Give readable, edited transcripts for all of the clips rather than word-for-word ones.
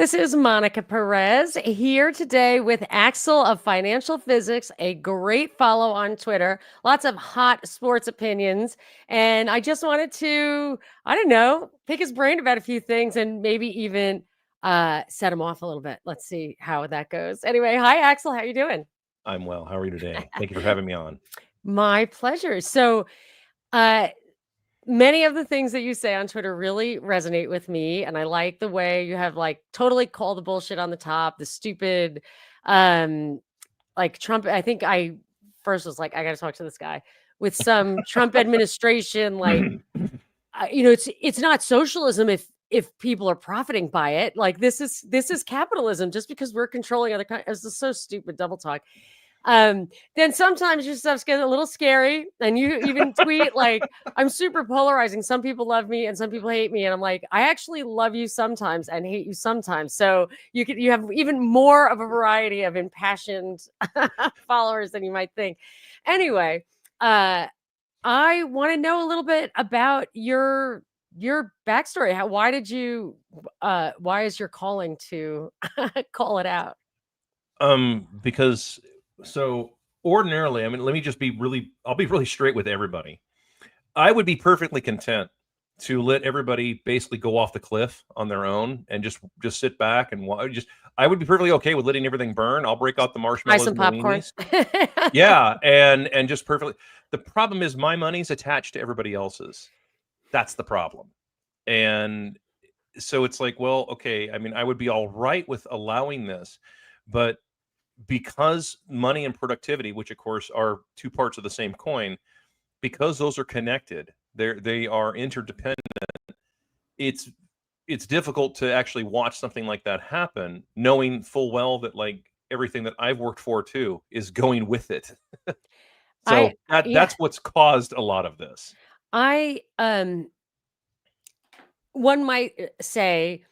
This is Monica Perez here today with Axel of Financial Physics, a great follow on Twitter, lots of hot sports opinions. And I just wanted to, I don't know, pick his brain about a few things and maybe even set him off a little bit. Let's see how that goes. Anyway, hi, Axel. How you doing? I'm well. How are you today? Thank you for having me on. My pleasure. So, many of the things that you say on Twitter really resonate with me, and I like the way you have like totally called the bullshit on the top, the stupid, like Trump. I think I first was like, I got to talk to this guy with some Trump administration, like, it's not socialism if people are profiting by it. Like this is capitalism. Just because we're controlling other countries, this is so stupid double talk. Then sometimes your stuff's getting a little scary, and you even tweet like, I'm super polarizing. Some people love me and some people hate me. And I'm like, I actually love you sometimes and hate you sometimes. So you have even more of a variety of impassioned followers than you might think. Anyway, I want to know a little bit about your backstory. Why is your calling to call it out? Because ordinarily, I mean, let me just I'll be really straight with everybody. I would be perfectly content to let everybody basically go off the cliff on their own and just sit back and I would be perfectly okay with letting everything burn. I'll break out the marshmallows, buy some popcorn. Yeah, and just perfectly. The problem is my money's attached to everybody else's. That's the problem. And so it's like, well, okay, I mean, I would be all right with allowing this, but because money and productivity, which of course are two parts of the same coin, because those are connected, they are interdependent. It's difficult to actually watch something like that happen, knowing full well that like everything that I've worked for too is going with it. That's what's caused a lot of this. One might say,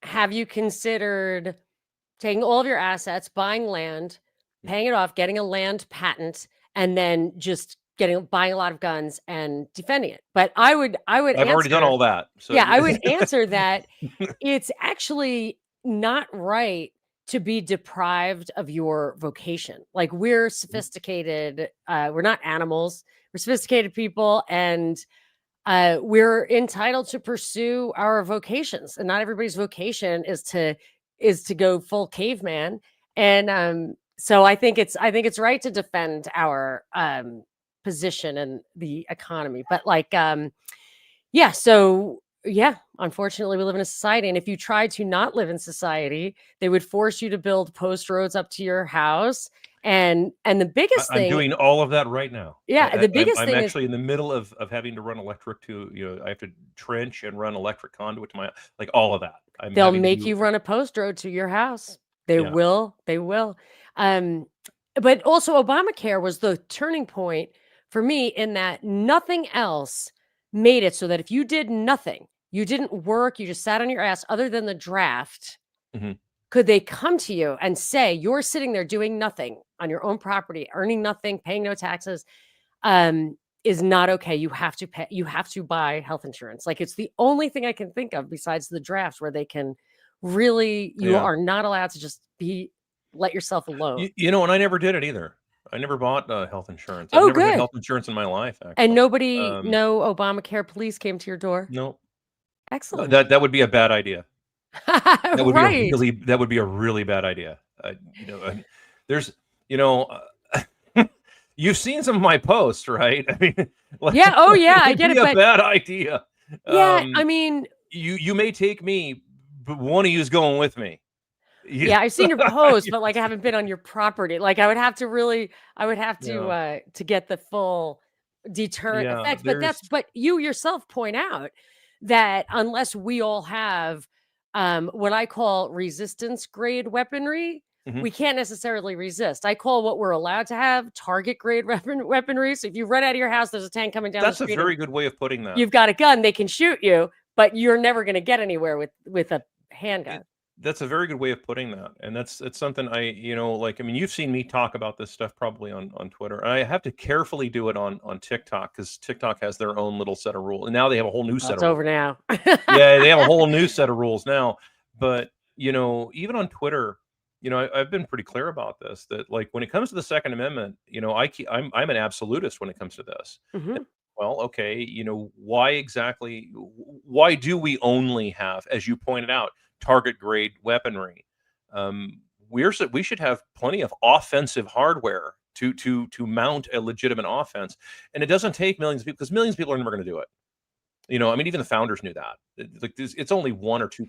have you considered taking all of your assets, buying land, paying it off, getting a land patent, and then just buying a lot of guns and defending it? But I've already done all that. So yeah, I would answer that it's actually not right to be deprived of your vocation. Like, we're sophisticated, we're not animals, we're sophisticated people, and we're entitled to pursue our vocations. And not everybody's vocation is to go full caveman. And so I think it's right to defend our position in the economy. But like, unfortunately we live in a society, and if you try to not live in society, they would force you to build post roads up to your house. And the biggest thing, I'm doing all of that right now. Yeah, the biggest thing I'm actually in the middle of having to run electric I have to trench and run electric conduit to my, like, all of that. They'll make you run a post road to your house. They will. But also Obamacare was the turning point for me, in that nothing else made it so that if you did nothing, you didn't work, you just sat on your ass other than the draft, could they come to you and say, you're sitting there doing nothing on your own property, earning nothing, paying no taxes, is not okay. You have to pay, you have to buy health insurance. Like, it's the only thing I can think of besides the draft where they can really, you are not allowed to just let yourself alone. And I never did it either. I never bought health insurance. I've never had health insurance in my life, actually. And no Obamacare police came to your door? No. Excellent. That would be a bad idea. That would be a really bad idea. There's, you've seen some of my posts, right? I mean, I get it. But a bad idea. Yeah, I mean, you may take me, but one of you is going with me. Yeah, I've seen your posts, but like, I haven't been on your property. Like, I would have to get the full deterrent effect. But you yourself point out that unless we all have what I call resistance grade weaponry, we can't necessarily resist. I call what we're allowed to have target grade weaponry. So if you run out of your house, there's a tank coming down the street. That's a very good way of putting that. You've got a gun, they can shoot you, but you're never going to get anywhere with a handgun. That's a very good way of putting that. And it's something you've seen me talk about this stuff probably on Twitter. And I have to carefully do it on TikTok, because TikTok has their own little set of rules. And now they have a whole new set of rules. It's over now. Yeah, they have a whole new set of rules now. But even on Twitter, I've been pretty clear about this, that like when it comes to the Second Amendment, I'm an absolutist when it comes to this. Hmm. Well, okay, why do we only have, as you pointed out, target grade weaponry? We should have plenty of offensive hardware to mount a legitimate offense, and it doesn't take millions of people, because millions of people are never going to do it. I mean, even the founders knew that. Like, it's only 1 or 2%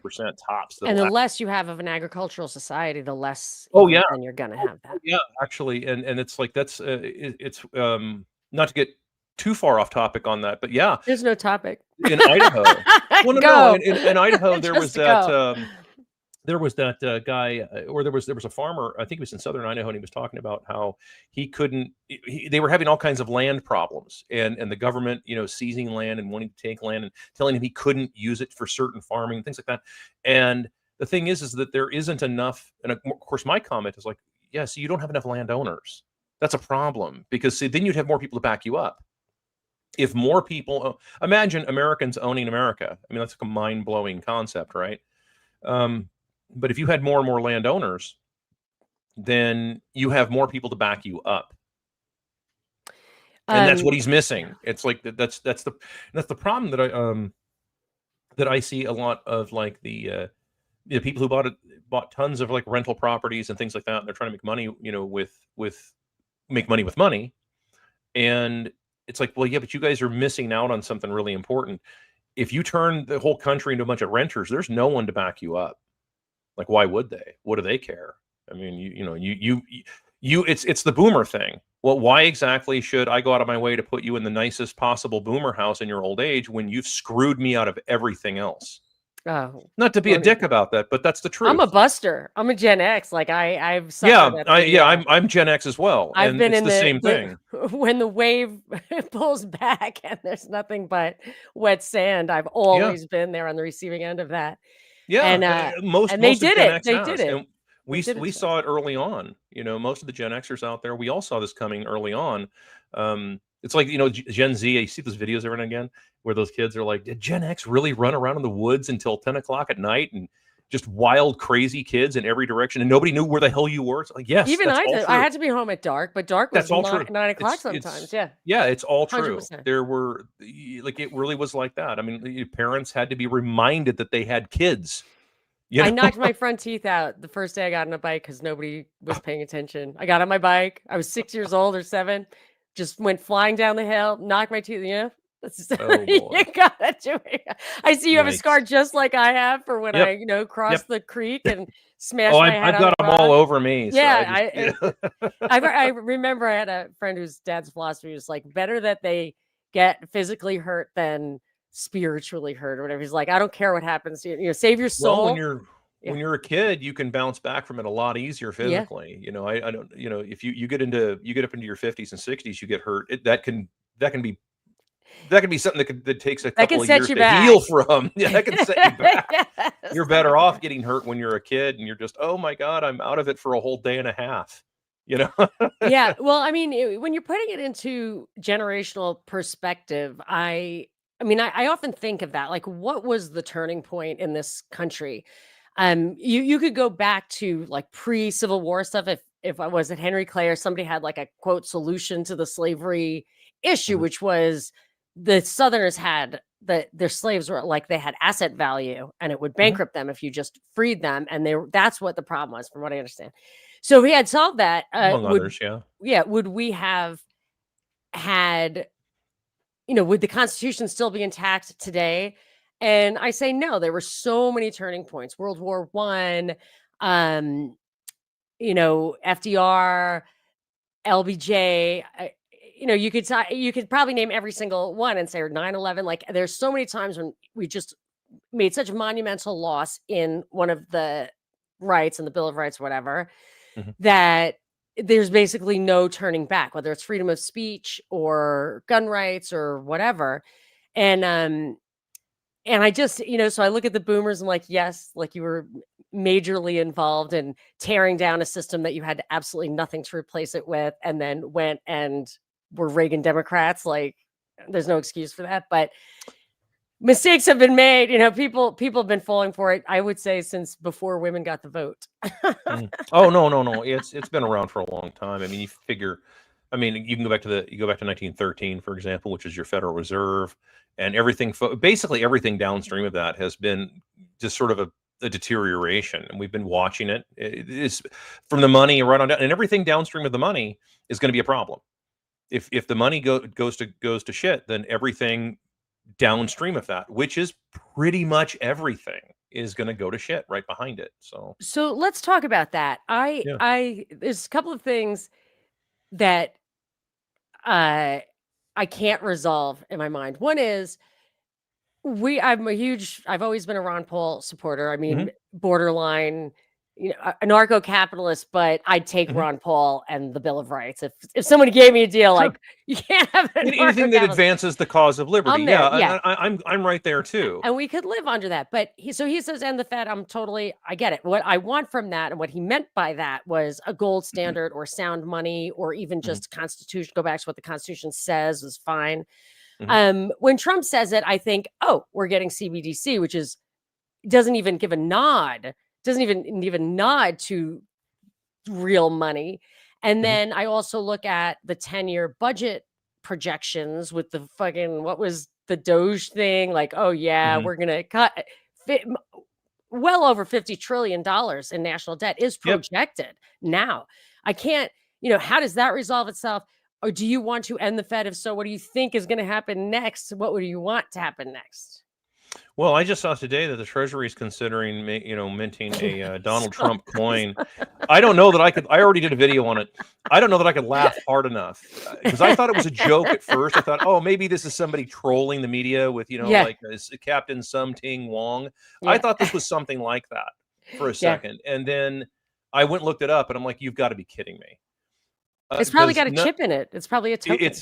tops And that'll. the less you have of an agricultural society, the less Oh yeah, then you're gonna have that. yeah, actually, and it's like that's it's not to get too far off topic on that, but yeah, There's no topic. in Idaho. Well, no, Go. in Idaho Just go. there was that guy, or there was a farmer. I think he was in southern Idaho, and he was talking about how he couldn't. They were having all kinds of land problems, and the government, seizing land and wanting to take land and telling him he couldn't use it for certain farming and things like that. And the thing is that there isn't enough. And of course, my comment is like, yeah, so you don't have enough landowners. That's a problem, because see, then you'd have more people to back you up. If more people, imagine Americans owning America. I mean, that's like a mind-blowing concept, right? But if you had more and more landowners, then you have more people to back you up, and that's what he's missing. It's like that's the problem that I see a lot of, like the people who bought tons of like rental properties and things like that. And they're trying to make money, make money with money, and it's like, well, yeah, but you guys are missing out on something really important. If you turn the whole country into a bunch of renters, there's no one to back you up. Like, why would they? What do they care? I mean, it's the boomer thing. Well, why exactly should I go out of my way to put you in the nicest possible boomer house in your old age when you've screwed me out of everything else? Oh, Not to be a dick about that, but that's the truth. I'm a buster. I'm a Gen X. Like I've suffered I'm Gen X as well, I've and been it's in the same thing. when the wave pulls back and there's nothing but wet sand. I've always been there on the receiving end of that. Yeah, And most they of did Gen it. X They did has, it. and we saw it early on. Most of the Gen Xers out there, we all saw this coming early on. It's like, Gen Z. You see those videos every now and again where those kids are like, "Did Gen X really run around in the woods until 10 o'clock at night and just wild, crazy kids in every direction, and nobody knew where the hell you were?" It's like, yes, Even that's I all did. true. I had to be home at dark, but dark was That's all true. 9 o'clock sometimes. Yeah. Yeah, it's all true. 100%. There were, like, it really was like that. I mean, your parents had to be reminded that they had kids. I knocked my front teeth out the first day I got on a bike because nobody was paying attention. I got on my bike. I was 6 years old or 7. Just went flying down the hill, knocked my teeth. That's just, Oh you boy. gotta do it. I see you have a scar Yikes. just like I have for when Yep. I crossed the creek and smashed Oh, my head I've on got the them all rock. over me. So Yeah, I remember I had a friend whose dad's philosophy was like, better that they get physically hurt than spiritually hurt or whatever. He's like, I don't care what happens. Save your Well, when soul. you're Yeah. when you're a kid, you can bounce back from it a lot easier Yeah. physically. I don't, if you get up into your 50s and 60s, you get hurt. That can be something that takes a That can couple of set years you to back. heal from. Yeah, that can set you back. Yes. You're better off getting hurt when you're a kid and you're just, oh my God, I'm out of it for a whole day and a half. Yeah. Well, I mean, when you're putting it into generational perspective, I often think of that. Like, what was the turning point in this country? You could go back to like pre-Civil War stuff. If I was at Henry Clay or somebody had like a quote solution to the slavery issue, Mhm. which was the Southerners had that their slaves were like they had asset value and it would Mhm. bankrupt them if you just freed them. And that's what the problem was, from what I understand. So if we had solved that, Among others, yeah. would we have had, would the Constitution still be intact today? And I say no. There were so many turning points. World War I, FDR, LBJ. You could probably name every single one and say 9/11. Like, there's so many times when we just made such a monumental loss in one of the rights in the Bill of Rights, whatever, Mhm. that there's basically no turning back, whether it's freedom of speech or gun rights or whatever. And I just, so I look at the boomers and like, yes, like you were majorly involved in tearing down a system that you had absolutely nothing to replace it with, and then went and were Reagan Democrats. Like, there's no excuse for that. But mistakes have been made. People have been falling for it, I would say, since before women got the vote. Oh, no. It's been around for a long time. I mean, you figure, I mean, you can go back to 1913, for example, which is your Federal Reserve, and basically everything downstream of that has been just sort of a deterioration, and we've been watching it. It is from the money right on down, and everything downstream of the money is going to be a problem. If the money goes to shit, then everything downstream of that, which is pretty much everything, is going to go to shit right behind it. So let's talk about that. yeah. There's a couple of things that I can't resolve in my mind. One is I've always been a Ron Paul supporter. I mean, Hmm. borderline, anarcho-capitalist, but I'd take Hmm. Ron Paul and the Bill of Rights. If somebody gave me a deal, Sure. like, you can't have an Anything that anarcho-capitalist. advances the cause of liberty. I'm there, Yeah, yeah. I'm right there too. And we could live under that. But he says, and the Fed, I get it. What I want from that, and what he meant by that, was a gold Hmm. standard or sound money, or even Hmm. just Constitution, go back to what the Constitution says is fine. Hmm. When Trump says it, I think, oh, we're getting CBDC, which doesn't even give a nod, doesn't even nod to real money. And Hmm. then I also look at the 10-year budget projections with the fucking, what was the Doge thing? Like, oh yeah, Hmm. we're gonna cut well over $50 trillion in national debt is Yep. projected now. I can't, how does that resolve itself? Or do you want to end the Fed? If so, what do you think is going to happen next? What would you want to happen next? Well, I just saw today that the Treasury is considering, minting a Donald So Trump coin. I don't know that I could. I already did a video on it. I don't know that I could laugh hard enough because I thought it was a joke at first. I thought, oh, maybe this is somebody trolling the media with, yeah, like Captain Sum Ting Wong. I yeah, thought this was something like that for a yeah. second, and then I went and looked it up, and I'm like, you've got to be kidding me. It's probably Because got a chip in it. It's probably a token.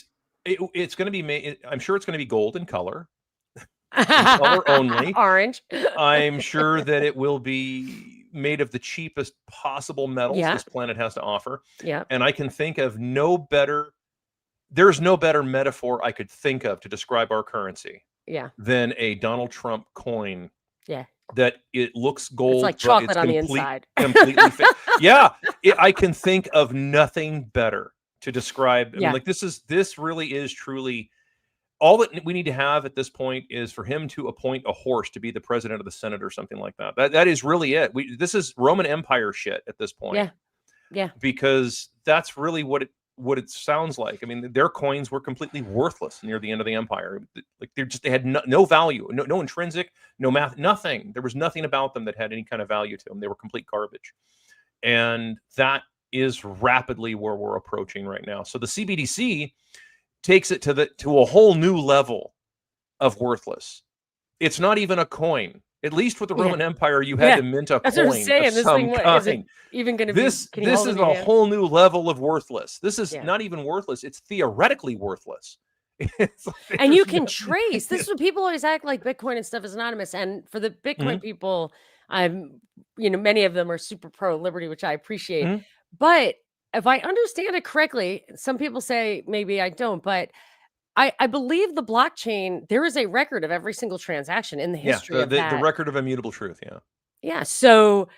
it's going to be made. I'm sure it's going to be gold in color, in color only. Orange. I'm sure that it will be made of the cheapest possible metals Yeah, this planet has to offer. yeah, And I can think of there's no better metaphor I could think of to describe our currency yeah, than a Donald Trump coin yeah. that it looks It's gold, like but it's chocolate on the inside. completely fake. Yeah, I can think of nothing better to describe. I mean, Yeah, like this really is truly all that we need to have at this point is for him to appoint a horse to be the president of the Senate or something like that. That is really it. This is Roman Empire shit at this point yeah, yeah, because that's really what it sounds like. I mean, their coins were completely worthless near the end of the empire. Like they had no value, no intrinsic, no math, nothing. There was nothing about them that had any kind of value to them. They were complete garbage, and that is rapidly where we're approaching right now. So the CBDC takes it to a whole new level of worthless. It's not even a coin. At least with the yeah, Roman Empire, you had yeah. to mint a That's what I'm coin of saying. This thing, some what is it kind. even going to be? This Can you this hold it is in your a hand? whole new level of worthless. This is Yeah. not even worthless. It's theoretically worthless. It's like And you there's can nothing. trace. This is what people always act like Bitcoin and stuff is anonymous. And for the Bitcoin Mhm, people, many of them are super pro liberty, which I appreciate. mhm. But if I understand it correctly, some people say maybe I don't, but I believe the blockchain, there is a record of every single transaction in the Yeah, history of the that. record of immutable truth. Yeah. Yeah. So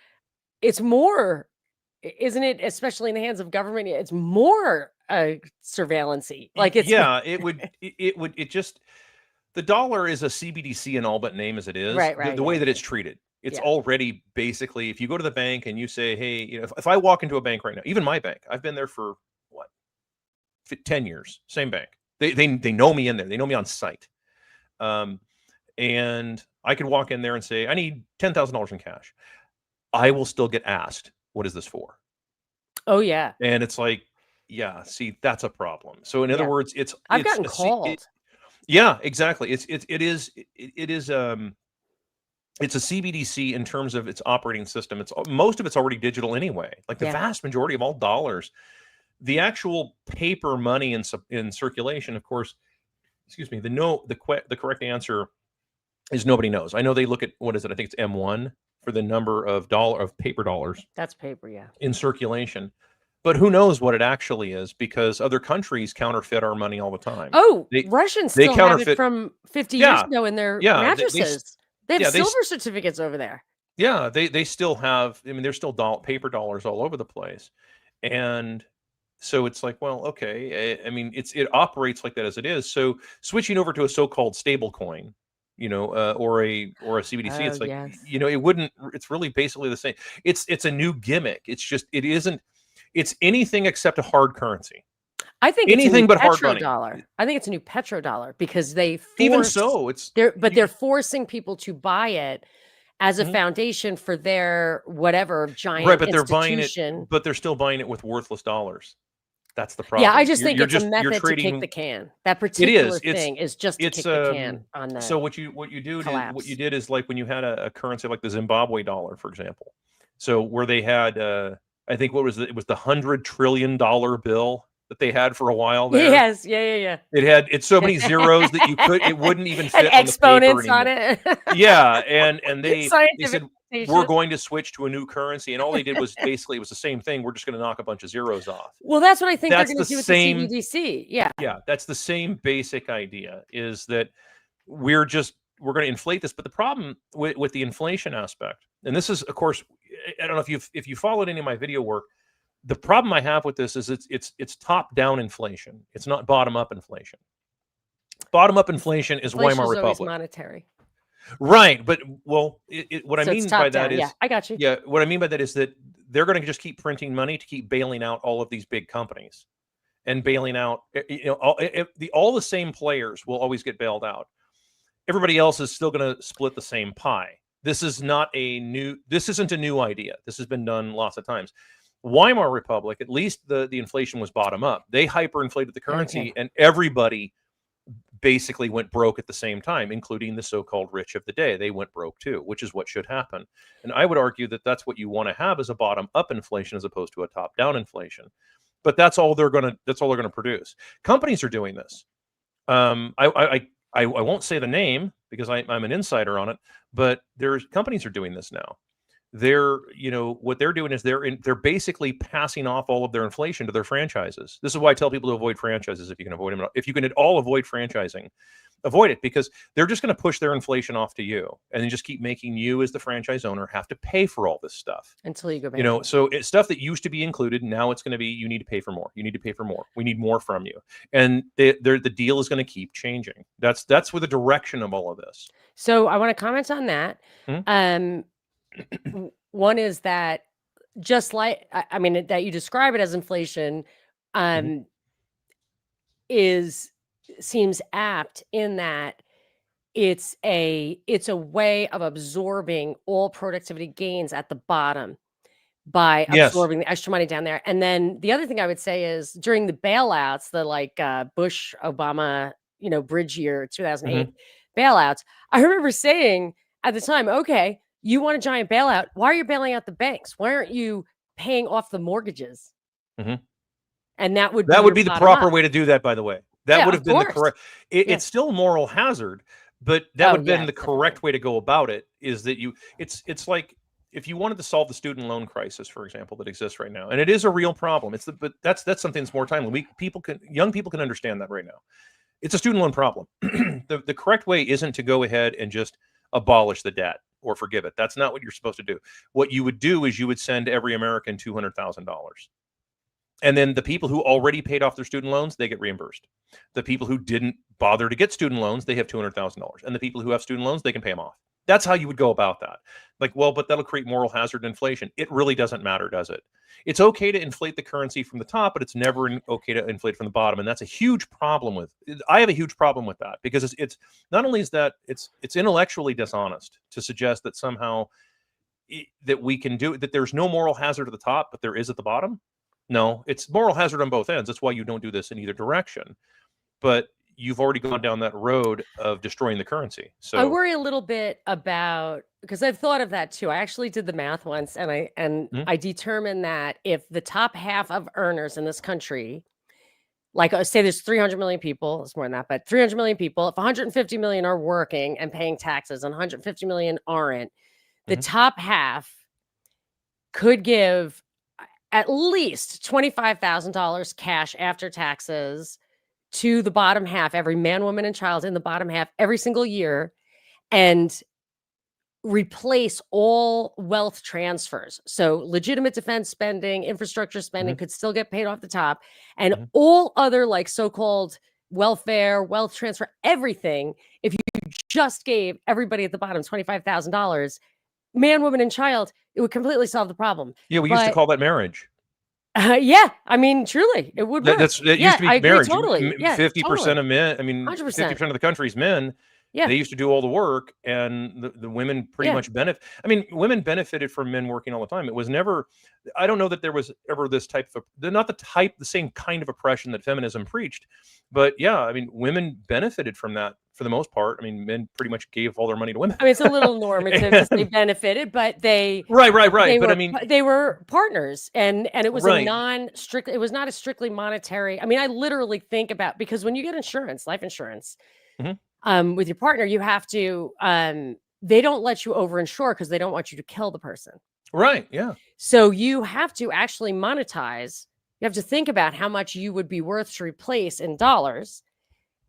it's more, isn't it, especially in the hands of government, it's more surveillancy. Like it's Yeah, it just the dollar is a CBDC in all but name as it is. right, The right. way Yeah. that it's treated, it's Yeah. already basically if you go to the bank and you say, hey, if I walk into a bank right now, even my bank, I've been there for what 10 years, same bank. They know me in there. They know me on site. Um, and I could walk in there and say, I need $10,000 in cash. I will still get asked, what is this for? Oh, yeah. And it's like, yeah, see, that's a problem. So in other Yeah. words, I've gotten called. yeah, exactly. It's a CBDC in terms of its operating system. Most of it's already digital anyway. Like the Yeah. vast majority of all dollars, the actual paper money in circulation, of course. Excuse me. The correct answer is nobody knows. I know they look at what is it? I think it's M1 for the number of paper dollars That's paper. Yeah. in circulation. But who knows what it actually is, because other countries counterfeit our money all the time. Oh, They Russians they still have it counterfeit. from 50 years Yeah, ago in their yeah, mattresses. They have yeah silver certificates over there. yeah, they still have. I mean, there's still paper dollars all over the place, and so it's like, well, okay. I mean, it operates like that as it is. So switching over to a so-called stable coin, or a CBDC, Oh, it's like, yes. it wouldn't. It's really basically the same. It's a new gimmick. It's just it isn't. It's anything except a hard currency. I think it's a new Anything but hard money. petrodollar. I think it's a new petrodollar because Even so, it's they're forcing people to buy it as a Mhm. foundation for their whatever Right, giant but they're buying it, institution. but they're still buying it with worthless dollars. That's the Yeah, I problem. just You're think you're it's a just you're method to kick the trading. can. That It particular is. thing is just to It's kick the can on so the what you collapse. did is like when you had a currency like the Zimbabwe dollar, for example. So where they had I think what was it? It was the $100 trillion bill that they had for a while there. Yes, yeah. It's so many zeros that it wouldn't even And fit on the paper exponents on anymore. it. Yeah, and they Scientific said we're notation. going to switch to a new currency, and all they did was basically it was the same thing. We're just going to knock a bunch of zeros off. Well, that's what I think they're That's gonna the do with the same. CBDC. Yeah. Yeah, that's the same basic idea. Is that we're going to inflate this, but the problem with the inflation aspect, and this is, of course, I don't know if you followed any of my video work. The problem I have with this is it's top down inflation. It's not bottom up inflation. Bottom up inflation is Inflation Weimar is always Republic. monetary. Right, but what I So it's mean by top that down. Yeah, is, I got you. yeah, what I mean by that is that they're going to just keep printing money to keep bailing out all of these big companies and bailing out, all the same players will always get bailed out. Everybody else is still going to split the same pie. This isn't a new idea. This has been done lots of times. Weimar Republic, at least the inflation was bottom up. They hyperinflated the currency, and everybody basically went broke at the same time, including the so-called rich of the day. They went broke too, which is what should happen. And I would argue that that's what you want to have, is a bottom-up inflation as opposed to a top-down inflation. But that's all they're going to produce. Companies are doing this. I won't say the name because I'm an insider on it, but companies are doing this now. What they're doing is they're basically passing off all of their inflation to their franchises. This is why I tell people to avoid franchises if you can avoid them. If you can at all avoid franchising, avoid it, because they're just going to push their inflation off to you and then just keep making you, as the franchise owner, have to pay for all this stuff until you go back. So it's stuff that used to be included. Now it's going to be, you need to pay for more. You need to pay for more. We need more from you. And the deal is going to keep changing. That's where the direction of all of this. So I want to comment on that. One is that, just like, I mean, that you describe it as inflation, seems apt in that it's a way of absorbing all productivity gains at the bottom by absorbing the extra money down there. And then the other thing I would say is, during the bailouts, the Bush Obama, bridge year 2008 bailouts, I remember saying at the time, okay, you want a giant bailout, why are you bailing out the banks? Why aren't you paying off the mortgages? And that would be the proper way to do that, by the way. That would have been the correct. It's still a moral hazard, but that would have been the correct way to go about it. Is that it's like, if you wanted to solve the student loan crisis, for example, that exists right now, and it is a real problem. But that's something that's more timely. Young people can understand that right now. It's a student loan problem. The correct way isn't to go ahead and just abolish the debt or forgive it. That's not what you're supposed to do. What you would do is you would send every American $200,000. And then the people who already paid off their student loans, they get reimbursed. The people who didn't bother to get student loans, they have $200,000. And the people who have student loans, they can pay them off. That's how you would go about that. Like, well, but that'll create moral hazard inflation. It really doesn't matter, does it? It's okay to inflate the currency from the top, but it's never okay to inflate from the bottom. And that's a huge problem I have a huge problem with that, because it's not only is that it's intellectually dishonest to suggest that somehow that we can do it, that there's no moral hazard at the top, but there is at the bottom. No, it's moral hazard on both ends. That's why you don't do this in either direction. But you've already gone down that road of destroying the currency. So I worry a little bit about, because I've thought of that too. I actually did the math once, and I determined that if the top half of earners in this country, like, say there's 300 million people, it's more than that, but 300 million people, if 150 million are working and paying taxes and 150 million aren't, the top half could give at least $25,000 cash after taxes to the bottom half, every man, woman, and child in the bottom half every single year, and replace all wealth transfers. So legitimate defense spending, infrastructure spending could still get paid off the top, and all other like so-called welfare, wealth transfer, everything. If you just gave everybody at the bottom $25,000, man, woman, and child, it would completely solve the problem. Yeah, we used to call that marriage. Yeah, I mean, truly, it would work. That used to be I agree marriage. totally. Yeah, 50% of men, I mean, 100%. 50% of the country's men. Yeah. They used to do all the work, and the women pretty much benefit. I mean, women benefited from men working all the time. It was never, I don't know that there was ever this type of, not the same kind of oppression that feminism preached. But yeah, I mean, women benefited from that for the most part. I mean, men pretty much gave all their money to women. I mean, it's a little normative to say benefited, but they right. But were, I mean, they were partners, and it was right. it was not a strictly monetary. I mean, I literally think about, because when you get insurance, life insurance, with your partner, you have to, they don't let you overinsure because they don't want you to kill the person. Right. Yeah. So you have to actually monetize. You have to think about how much you would be worth to replace in dollars.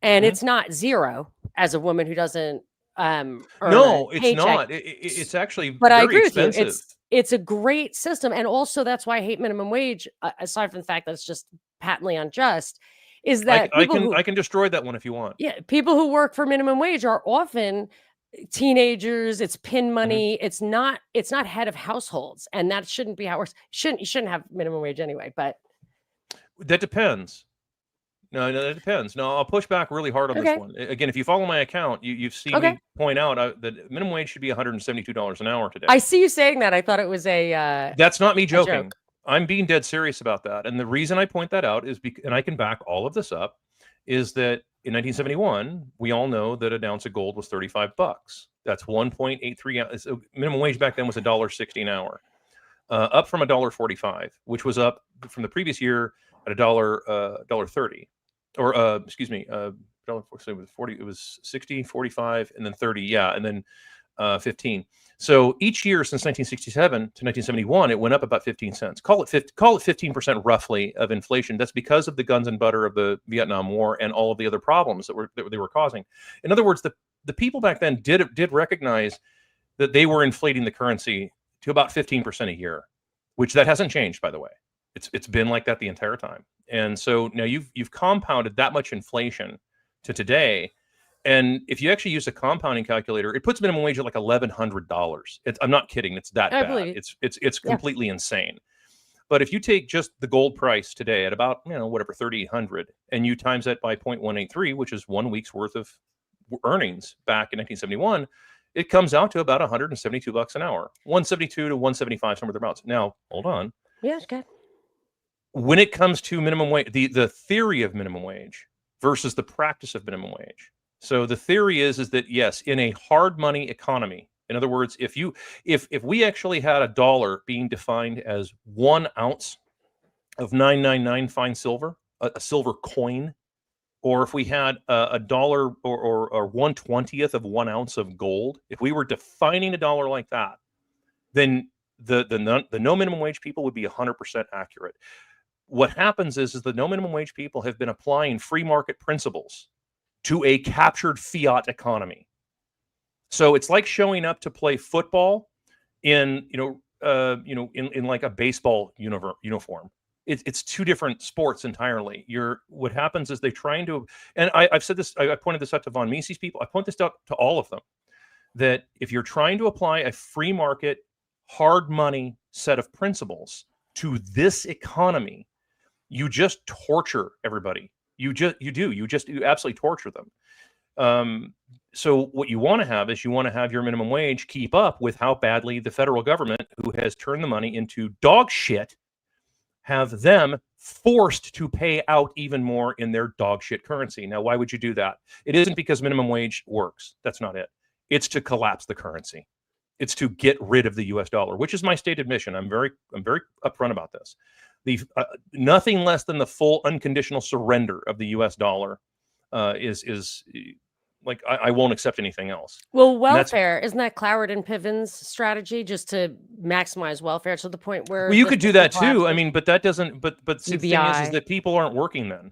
And it's not zero as a woman who doesn't earn no, a it's not. It's actually but very I agree expensive. with you. It's a great system. And also that's why I hate minimum wage, aside from the fact that it's just patently unjust, is that I can destroy that one if you want. Yeah, people who work for minimum wage are often teenagers. It's pin money. It's not head of households, and that shouldn't be how it works. You shouldn't have minimum wage anyway. But that depends. No, that depends. No, I'll push back really hard on this one. Again, if you follow my account, you've seen me point out that minimum wage should be $172 an hour today. I see you saying that. I thought it was a. That's not me joking. I'm being dead serious about that. And the reason I point that out is because, and I can back all of this up, is that in 1971, we all know that an ounce of gold was $35. That's 1.83. Minimum wage back then was $1.60 an hour, up from $1.45, which was up from the previous year at $1.30, or excuse me, it was 40. It was 60, 45, and then 30. Yeah, and then 15. So each year since 1967 to 1971, it went up about 15 cents. Call it 15% roughly of inflation. That's because of the guns and butter of the Vietnam War and all of the other problems that they were causing. In other words, the people back then did recognize that they were inflating the currency to about 15% a year, which that hasn't changed, by the way. It's been like that the entire time. And so now you've compounded that much inflation to today. And if you actually use a compounding calculator, it puts minimum wage at like $1,100. I'm not kidding. It's that bad. It's completely insane. But if you take just the gold price today at about, whatever, 3,800, and you times that by 0.183, which is 1 week's worth of earnings back in 1971, it comes out to about $172 an hour, 172 to 175, somewhere thereabouts. Now, hold on. Yeah, okay. When it comes to minimum wage, the theory of minimum wage versus the practice of minimum wage. So the theory is that, yes, in a hard money economy, in other words, if we actually had a dollar being defined as 1 ounce of 999 fine silver, a silver coin, or if we had a dollar or 1/20th of 1 ounce of gold, if we were defining a dollar like that, then the no minimum wage people would be 100% accurate. What happens is the no minimum wage people have been applying free market principles to a captured fiat economy. So it's like showing up to play football in like a baseball uniform. It's two different sports entirely. What happens is they're trying to, and I've said this, I pointed this out to Von Mises people. I point this out to all of them, that if you're trying to apply a free market, hard money set of principles to this economy, you just torture everybody. You absolutely torture them. So what you want to have is your minimum wage keep up with how badly the federal government, who has turned the money into dog shit, have them forced to pay out even more in their dog shit currency. Now, why would you do that? It isn't because minimum wage works. That's not it. It's to collapse the currency. It's to get rid of the U.S. dollar, which is my stated mission. I'm very upfront about this. Nothing less than the full unconditional surrender of the U.S. dollar is like I won't accept anything else. Well, And that's, welfare, isn't that Cloward and Piven's strategy, just to maximize welfare to the point where well, you the could do system that too. I collapses? mean, but that doesn't. But see, the thing is UBI. that people aren't working then.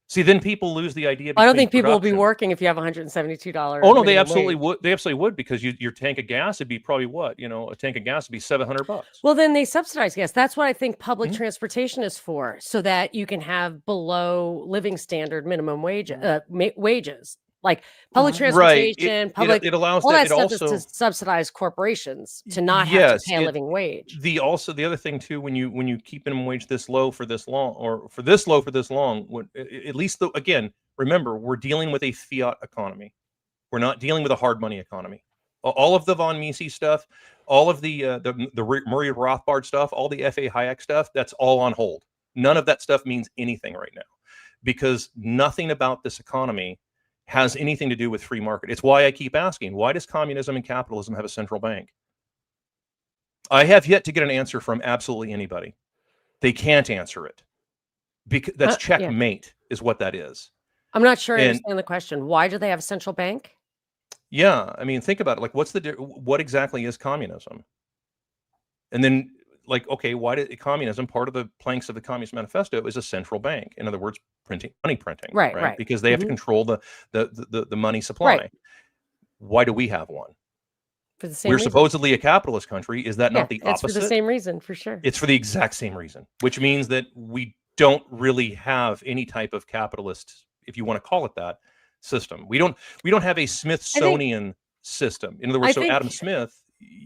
See, then people lose the idea I don't between think people will be production. working if you have Oh $172 no, they minimum absolutely wage. would. They absolutely would, because your tank of gas would be probably what, a tank of gas would be $700. Well, then they subsidize gas. That's what I think public Mhm. transportation is for, so that you can have below living standard minimum Mm. wages. Like public Right. transportation, public, It allows all that. that It stuff is to also, subsidize corporations to not have to yes, pay a living wage. the other thing too, when you keep minimum wage this low for this long, or for this low for this long, at least again, remember, we're dealing with a fiat economy. We're not dealing with a hard money economy. All of the von Mises stuff, all of the Murray Rothbard stuff, all the F.A. Hayek stuff, that's all on hold. None of that stuff means anything right now, because nothing about this economy has anything to do with free market. It's why I keep asking, why does communism and capitalism have a central bank? I have yet to get an answer from absolutely anybody. They can't answer it, because that's Yeah. checkmate is what that is. I'm not sure I And understand the question. Why do they have a central bank? yeah, I mean, think about it. Like, what exactly is communism? And then, like, okay, why did communism, part of the planks of the Communist Manifesto, is a central bank? In other words, money printing, Right, right? right. Because they have to Mhm. control the money supply. Right. Why do we have one? For the same We're reason. supposedly a capitalist country. Is that Yeah, not the it's for the opposite? same reason, for sure. It's for the exact same reason, which means that we don't really have any type of capitalist, if you want to call it that, system. We don't have a I think Smithsonian system. In other I words, so Adam think Smith,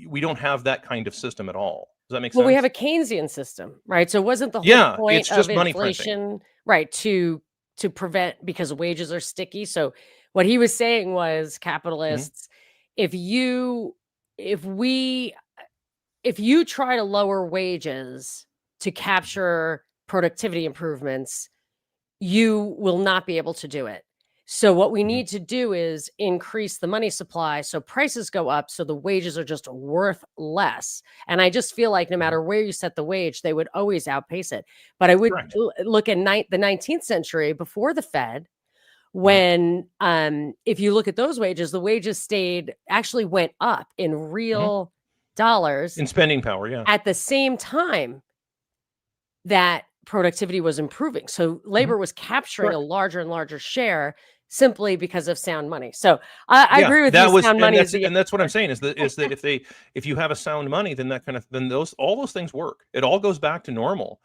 we don't have that kind of system at all. Does that make well, we have sense? a Keynesian system, right? So wasn't the whole Yeah, point it's of just money printing. inflation, right, to prevent, because wages are sticky? So what he was saying was, Mhm, capitalists, if you if we if you try to lower wages to mhm, capture productivity improvements, you will not be able to do it. So what we mhm, need to do is increase the money supply so prices go up, so the wages are just worth less. And I just feel like no mhm. matter where you set the wage, they would always outpace it. But I would Correct. look at the 19th century before the Fed, Mhm, when if you look at those wages, the wages actually went up in mhm. real dollars In spending power, yeah. at the same time that productivity was improving. So Mhm. labor was capturing a Correct. larger and larger share simply because of sound money. So I Yeah, agree with you. that was, Sound money is the and that's what I'm answer. saying, is that if you have a sound money, then that kind of then all those things work. It all goes back to normal.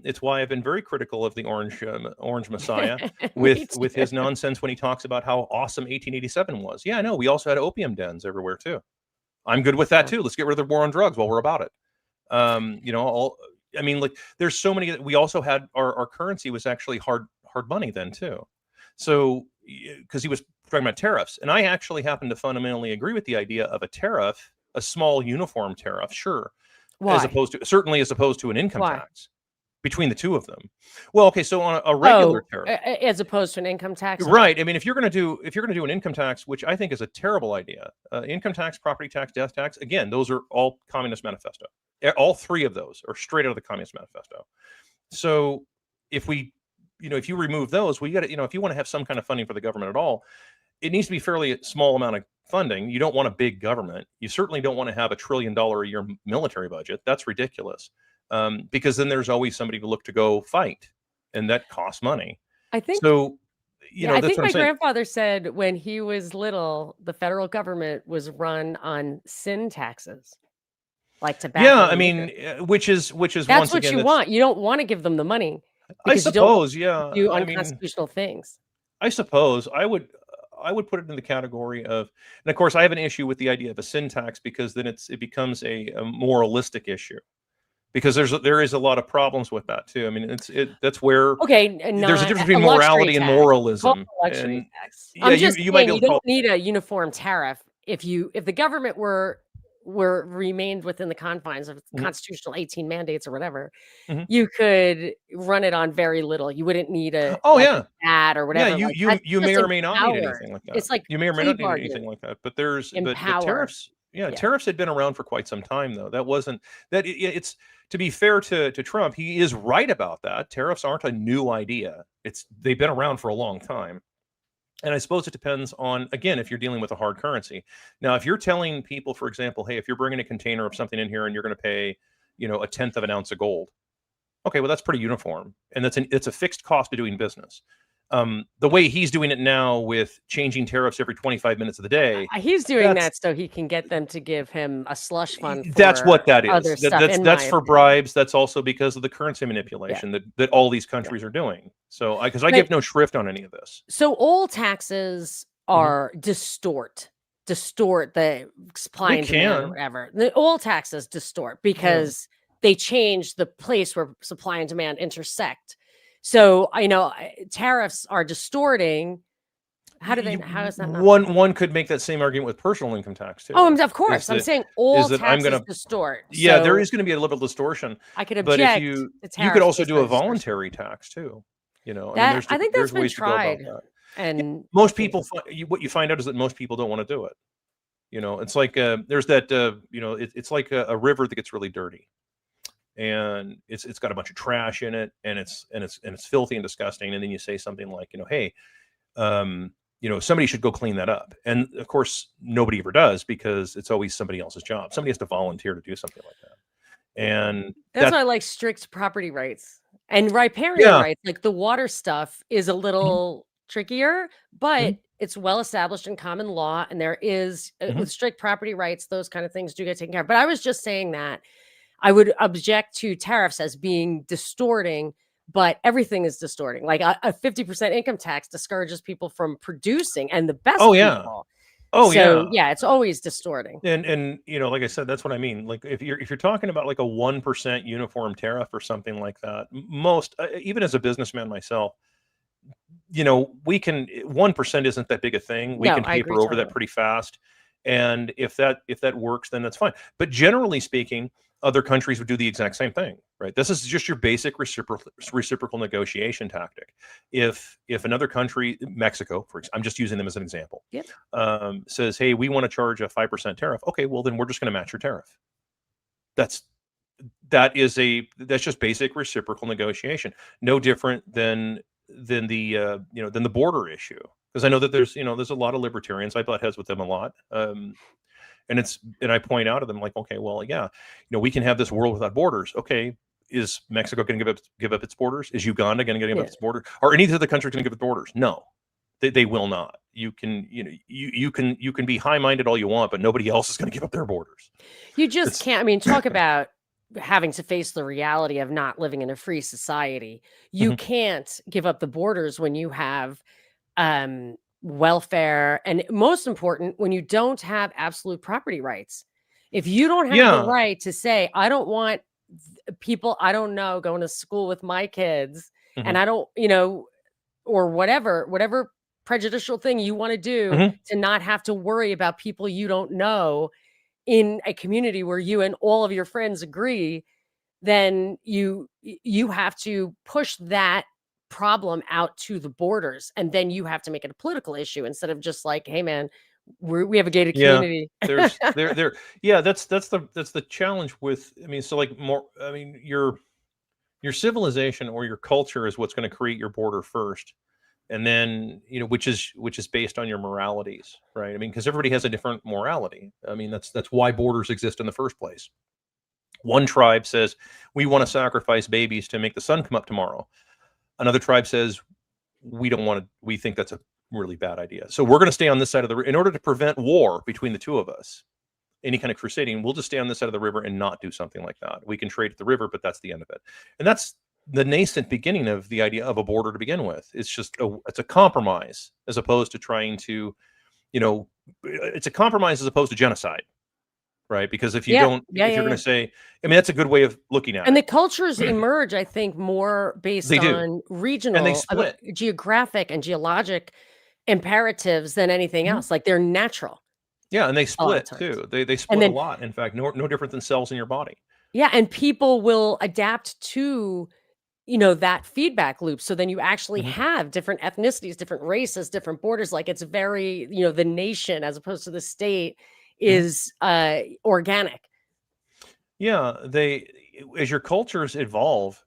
It's why I've been very critical of the Orange Messiah Me with too. his nonsense when he talks about how awesome 1887 was. Yeah, I know. We also had opium dens everywhere too. I'm good with that Yeah. too. Let's get rid of the war on drugs while we're about it. All, I mean, like, there's so many. We also had our currency was actually hard money then too. So, because he was talking about tariffs, and I actually happen to fundamentally agree with the idea of a tariff, a small uniform tariff, sure, Why? as opposed to an income Why? tax between the two of them. Well, okay, so on a regular Oh, tariff, as opposed to an income tax? Okay. right? I mean, if you're going to do an income tax, which I think is a terrible idea, income tax, property tax, death tax, again, those are all Communist Manifesto. All three of those are straight out of the Communist Manifesto. So if we, if you remove those, we got to, if you want to have some kind of funding for the government at all, it needs to be fairly small amount of funding. You don't want a big government. You certainly don't want to have $1 trillion a year military budget. That's ridiculous. Because then there's always somebody to look to go fight, and that costs money. I think, So, yeah, I that's think what I'm my saying. grandfather said when he was little, the federal government was run on sin taxes, like Yeah, tobacco I and liquor. mean, which is That's once what again, you that's, want. You don't want to give them the money I because you don't want suppose, to yeah. do I mean, unconstitutional things. I suppose I would put it in the category of, and of course, I have an issue with the idea of a syntax, because then it becomes a moralistic issue, because there is a lot of problems with that too. I mean, that's where Okay, there's a not difference a between luxury morality and tax. Call moralism, it a luxury and tax. yeah, I'm you just you might saying be able you to call don't it. need a uniform tariff if the government were remained within the confines of Mhm, constitutional 18 mandates or whatever, mhm. you could run it on very little. You wouldn't need Oh like a yeah, VAT or yeah. whatever You like you that. you may Just or may not need empowered. anything like that. It's like You may or may plea not need anything bargaining. like that. But Empower. tariffs, yeah, Yeah. tariffs had been around for quite some time though. That wasn't that. It's, to be fair to Trump, he is right about that. Tariffs aren't a new idea. They've been around for a long time. And I suppose it depends on, again, if you're dealing with a hard currency. Now, if you're telling people, for example, hey, if you're bringing a container of something in here and you're going to pay, a tenth of an ounce of gold, okay, well, that's pretty uniform, and it's a fixed cost of doing business. The way he's doing it now with changing tariffs every 25 minutes of the day, He's doing that's that so he can get them to give him a slush fund that's what for that is. other stuff, in That's my for opinion. bribes. That's also because of the currency Yeah. manipulation that all these countries are doing. So, because I But give no shrift on any of this. so all taxes Mhm. are distort the supply They and demand or can. whatever. All taxes distort Yeah. because they change the place where supply and demand intersect. So, tariffs are distorting. How is that not? One could make that same argument with personal income tax too. Oh, of Is course. I'm that saying is all that I'm taxes gonna distort. Yeah, there So is gonna be a little bit of distortion, I could but if object to you could tariffs also based do on a distortion. voluntary tax too. I mean, That I think that's there's been ways to go about tried, that. and Most people what you find out is that most people don't want to do it. It's like there's that it's like a river that gets really dirty, and it's got a bunch of trash in it, and it's filthy and disgusting, and then you say something like, hey, somebody should go clean that up. And of course, nobody ever does, because it's always somebody else's job. Somebody has to volunteer to do something like that. And that's why I like strict property rights and riparian yeah. rights. Like the water stuff is a Mhm, little trickier, but mhm, it's well established in common law. And there is, mhm. with strict property rights, those kind of things do get taken care of. But I was just saying that I would object to tariffs as being distorting, but everything is distorting. Like a 50% income tax discourages people from producing, and the best Oh yeah. people. Oh So, yeah. yeah, it's always distorting. And like I said, that's what I mean. Like if you're talking about like a 1% uniform tariff or something like that, most even as a businessman myself, we can 1% isn't that big a thing. We No, can I agree paper over that totally. pretty fast. And if that works, then that's fine. But generally speaking, other countries would do the exact same thing, right? This is just your basic reciprocal negotiation tactic. If another country, Mexico, I'm just using them as an example, Yep. says, hey, we want to charge a 5% tariff. Okay, well then we're just going to match your tariff. That's that's just basic reciprocal negotiation. No different than the border issue. Because I know that there's a lot of libertarians. I butt heads with them a lot. And I point out to them, like, okay, well, yeah, we can have this world without borders. Okay, is Mexico going to give up its borders? Is Uganda going to give up Yeah. its border? Are any of the countries going to give up borders? No, they will not. You can you can be high minded all you want, but nobody else is going to give up their borders. You just It's can't. I mean, talk about having to face the reality of not living in a free society. You Mhm. can't give up the borders when you have welfare, and most important, when you don't have absolute property rights. If you don't have the Yeah. right to say, I don't want people I don't know going to school with my kids, and Mhm. I don't, or whatever prejudicial thing you want to do Mhm. to not have to worry about people you don't know in a community where you and all of your friends agree, then you have to push that problem out to the borders, and then you have to make it a political issue instead of just like, hey man, we have a gated Yeah. community. There's there yeah, that's the challenge with, I mean, so like more, I mean, your civilization or your culture is what's going to create your border first. And then, which is based on your moralities, right? I mean, because everybody has a different morality. I mean, that's why borders exist in the first place. One tribe says, we want to sacrifice babies to make the sun come up tomorrow. Another tribe says, we think that's a really bad idea. So we're going to stay on this side of the in order to prevent war between the two of us, any kind of crusading, we'll just stay on this side of the river and not do something like that. We can trade at the river, but that's the end of it. And that's the nascent beginning of the idea of a border to begin with. It's just it's a compromise, as opposed to trying to, it's a compromise as opposed to genocide, right? Because if Yeah, yeah, if yeah, you're going yeah. to say, I mean, that's a good way of looking at And the it. cultures emerge, I think, more based They do, on and they regional, split. geographic and geologic imperatives than anything Mhm. else. Like they're natural Yeah, and they a lot of split times. too. They And split a then, lot. In fact, no different than cells in your body. yeah, and people will adapt to, that feedback loop. So then you actually Mhm. have different ethnicities, different races, different borders. Like it's very, the nation as opposed to the state Mhm. is organic. Yeah, as your cultures evolve,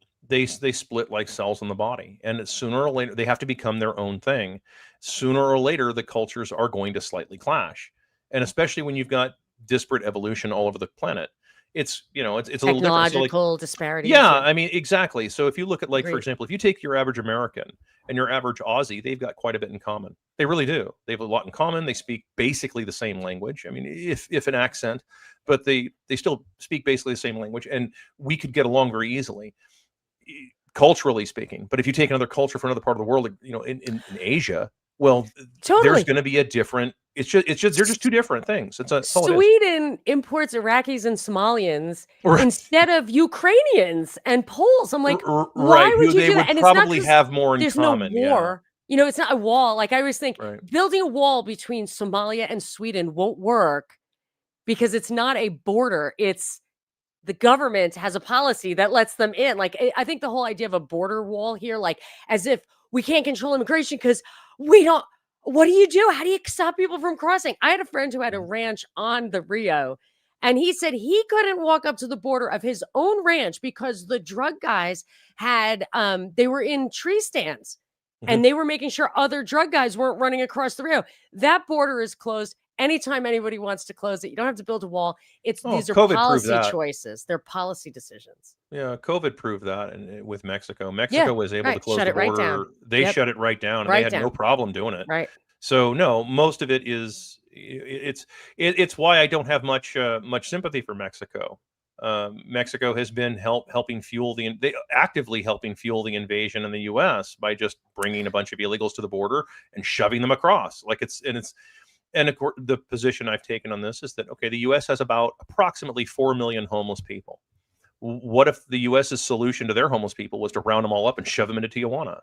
they split like cells in the body, and sooner or later they have to become their own thing. Sooner or later, the cultures are going to slightly clash, and especially when you've got disparate evolution all over the planet, it's it's a little different. So like, Technological disparities. yeah, Yeah, I mean, exactly. So if you look at, like, for agreed. example, if you take your average American and your average Aussie, they've got quite a bit in common. They really do. They have a lot in common. They speak basically the same language. I mean, if an accent, but they still speak basically the same language, and we could get along very easily, culturally speaking. But if you take another culture from another part of the world, like, in Asia, well, there's Totally. going to be a different. It's just they're just two different things. That's all it is. Sweden imports Iraqis and Somalians Right. instead of Ukrainians and Poles. I'm like, why Right. would Who you they do that? would And it's not probably because have more in there's no common. Yeah. war. It's not a wall. Like I always think Right. building a wall between Somalia and Sweden won't work because it's not a border. It's the government has a policy that lets them in. Like I think the whole idea of a border wall here, like as if we can't control immigration because we don't. What do you do? How do you stop people from crossing? I had a friend who had a ranch on the Rio, and he said he couldn't walk up to the border of his own ranch because the drug guys had they were in tree stands Mhm. and they were making sure other drug guys weren't running across the Rio. That border is closed. Anytime anybody wants to close it, you don't have to build a wall. Oh, These are COVID proved policy that. choices. They're policy decisions. Yeah, COVID proved that, and with Mexico. Yeah, Mexico was able to right. close Shut the it right down. border. They Yep, shut it right down, and they right had no down. problem doing it. Right. So no, most of it is it's why I don't have much sympathy for Mexico. Mexico has been helping fuel they actively helping fuel the invasion in the U.S. by just bringing a bunch of illegals to the border and shoving them across. Like and of course, the position I've taken on this is that, okay, the U.S. has about approximately 4 million homeless people. What if the U.S.'s solution to their homeless people was to round them all up and shove them into Tijuana?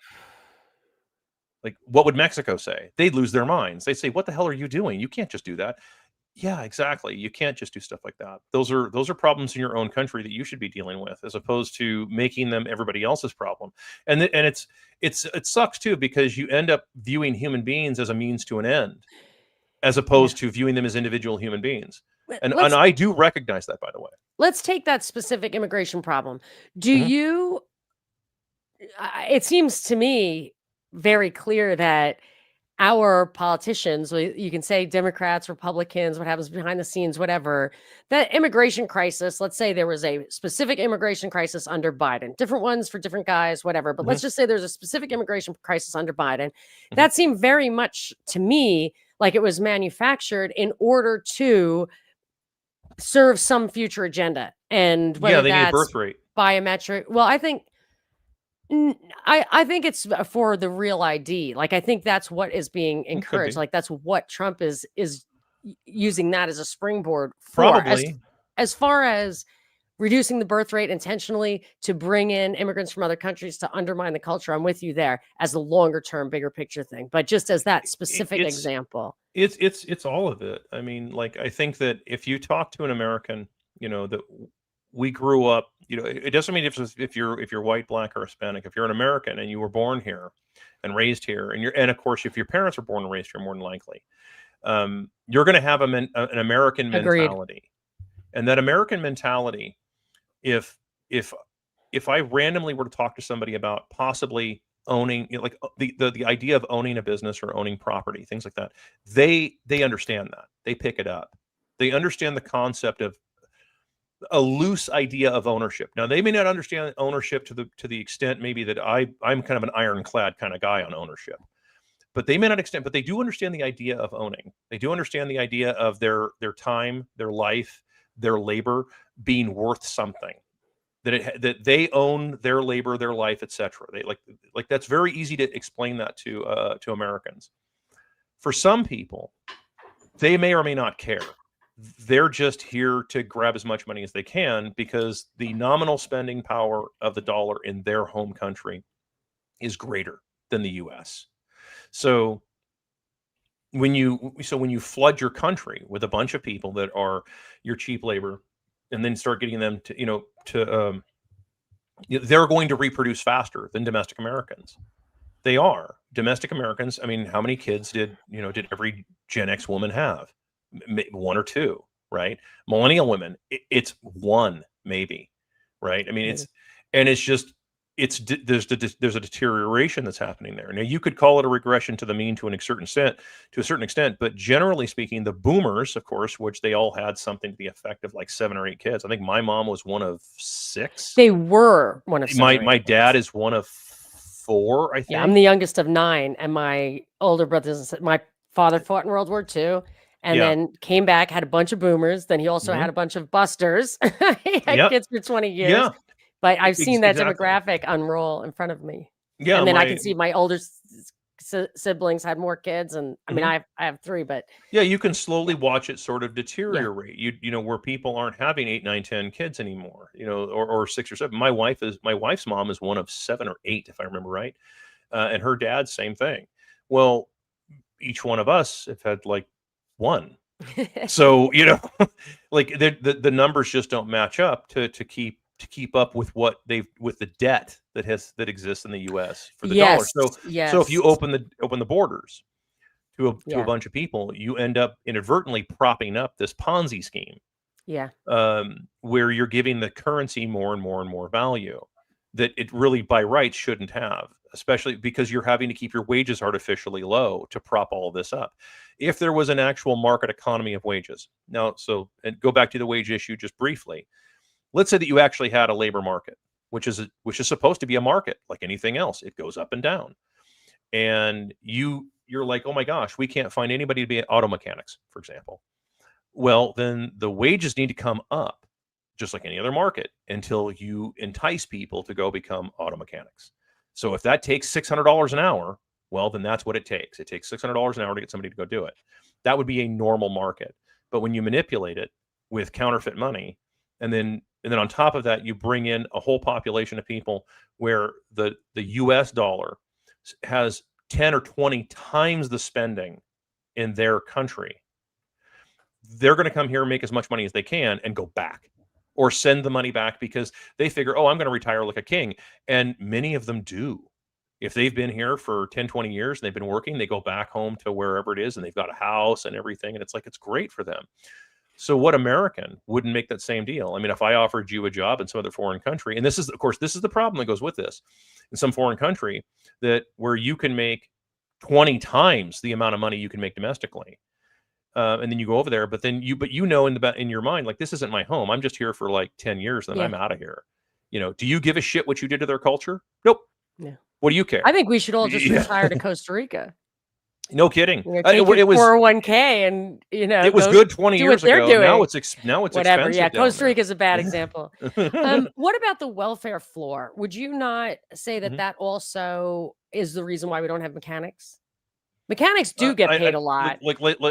Like, what would Mexico say? They'd lose their minds. They'd say, "What the hell are you doing? You can't just do that." Yeah, exactly. You can't just do stuff like that. Those are problems in your own country that you should be dealing with, as opposed to making them everybody else's problem. And it sucks too, because you end up viewing human beings as a means to an end, as Yeah. opposed to viewing them as individual human beings. But And I do recognize that, by the way. let's take that specific immigration problem. Do Mhm. you it seems to me very clear that our politicians, you can say Democrats, Republicans, what happens behind the scenes, whatever, that immigration crisis, let's say there was a specific immigration crisis under Biden, different ones for different guys, whatever. But let's Mhm. just say there's a specific immigration crisis under Biden. Mhm. That seemed very much to me like it was manufactured in order to serve some future agenda. And Yeah, whether they need a that's birth rate. biometric, well, I think it's for the real ID. Like, I think that's what is being It could encouraged. be. Like, that's what Trump is using that as a springboard for. Probably. As far as reducing the birth rate intentionally to bring in immigrants from other countries to undermine the culture, I'm with you there as the longer term, bigger picture thing. But just as that specific It's example, it's all of it. I mean, like, I think that if you talk to an American, that we grew up, it doesn't mean if you're white, black, or Hispanic. If you're an American and you were born here and raised here, and of course, if your parents were born and raised here, more than likely, you're going to have an American agreed. mentality, and that American mentality, if if if I randomly were to talk to somebody about possibly owning, like, the idea of owning a business or owning property, things like that, they understand that. They pick it up. They understand the concept of a loose idea of ownership. Now, they may not understand ownership to the extent maybe that I'm kind of an ironclad kind of guy on ownership. But they may not extend, but they do understand the idea of owning. They do understand the idea of their time, their life, their labor being worth something, that they own their labor, their life, etc. They like that's very easy to explain that to Americans. For some people, they may or may not care. They're just here to grab as much money as they can, because the nominal spending power of the dollar in their home country is greater than the U.S. So when you flood your country with a bunch of people that are your cheap labor, and then start getting them to they're going to reproduce faster than domestic Americans. They are domestic Americans. I mean, how many kids did every Gen X woman have? One or two, right? Millennial women, it's one maybe, right? I mean, Mhm. it's just there's a deterioration that's happening there. Now, you could call it a regression to the mean to a certain extent, but generally speaking, the boomers, of course, which they all had something to the effect of like 7 or 8 kids. I think my mom was one of 6. They were one of 7 or 8 My dad kids. is one of 4, I Yeah, I'm think. the youngest of 9, and my older brothers. My father fought in World War II, and Yeah. then came back, had a bunch of boomers. Then he also had Mhm. a bunch of busters. He had Yep. kids for 20 years, Yeah. but I've seen that Exactly. demographic unroll in front of me, Yeah. and then I can see my older siblings had more kids, and I mean, Mhm. I have 3, but Yeah, you can slowly yeah, watch it sort of yeah, deteriorate. You know, where people aren't having 8, 9, 10 kids anymore. You know, or 6 or 7. My wife's mom is one of 7 or 8, if I remember right, and her dad, same thing. Well, each one of us have had like 1. So, like the numbers just don't match up to keep up with with the debt that exists in the US for the dollar. yes, So if you yes, open the borders to a yeah, bunch of people, you end up inadvertently propping up this Ponzi scheme, yeah, where you're giving the currency more and more and more value that it really by rights shouldn't have, especially because you're having to keep your wages artificially low to prop all of this up. If there was an actual market economy of wages, now, and go back to the wage issue just briefly. Let's say that you actually had a labor market, which is supposed to be a market like anything else. It goes up and down, and you're like, oh my gosh, we can't find anybody to be auto mechanics, for example. Well, then the wages need to come up, just like any other market, until you entice people to go become auto mechanics. So if that takes $600 an hour, well, then that's what it takes. It takes $600 an hour to get somebody to go do it. That would be a normal market. But when you manipulate it with counterfeit money, and then on top of that, you bring in a whole population of people where the US dollar has 10 or 20 times the spending in their country, they're going to come here and make as much money as they can and go back or send the money back because they figure, oh, I'm going to retire like a king. And many of them do. If they've been here for 10, 20 years and they've been working, they go back home to wherever it is and they've got a house and everything. And it's like, it's great for them. So what American wouldn't make that same deal? I mean, if I offered you a job in some other foreign country, and this is, of course, this is the problem that goes with this, in some foreign country, that where you can make 20 times the amount of money you can make domestically, and then you go over there, but you know in your mind, like, this isn't my home. I'm just here for like 10 years, then yeah, I'm out of here. Do you give a shit what you did to their culture? Nope. yeah. What do you care? I think we should all just Yeah, retire to Costa Rica. no kidding. Take your 401k and, It was go good 20 do what years they're ago. Now doing. it's Whatever. Yeah, expensive down Costa there. Rica is a bad example. What about the welfare floor? Would you not say that Mhm. that also is the reason why we don't have mechanics? Mechanics do get paid I a lot.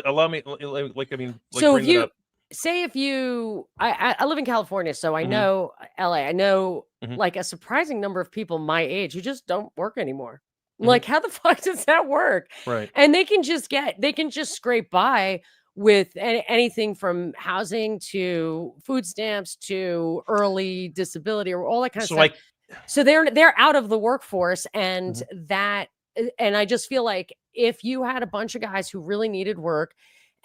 allow me, like, I mean, like, So if bring that you up. say if you I live in California, so I Mhm, know LA. I know mhm, like a surprising number of people my age who just don't work anymore. mhm. Like, how the fuck does that work? Right. And they can just scrape by with anything from housing to food stamps to early disability or all that kind of So, stuff. like, So they're out of the workforce, and mhm, I just feel like if you had a bunch of guys who really needed work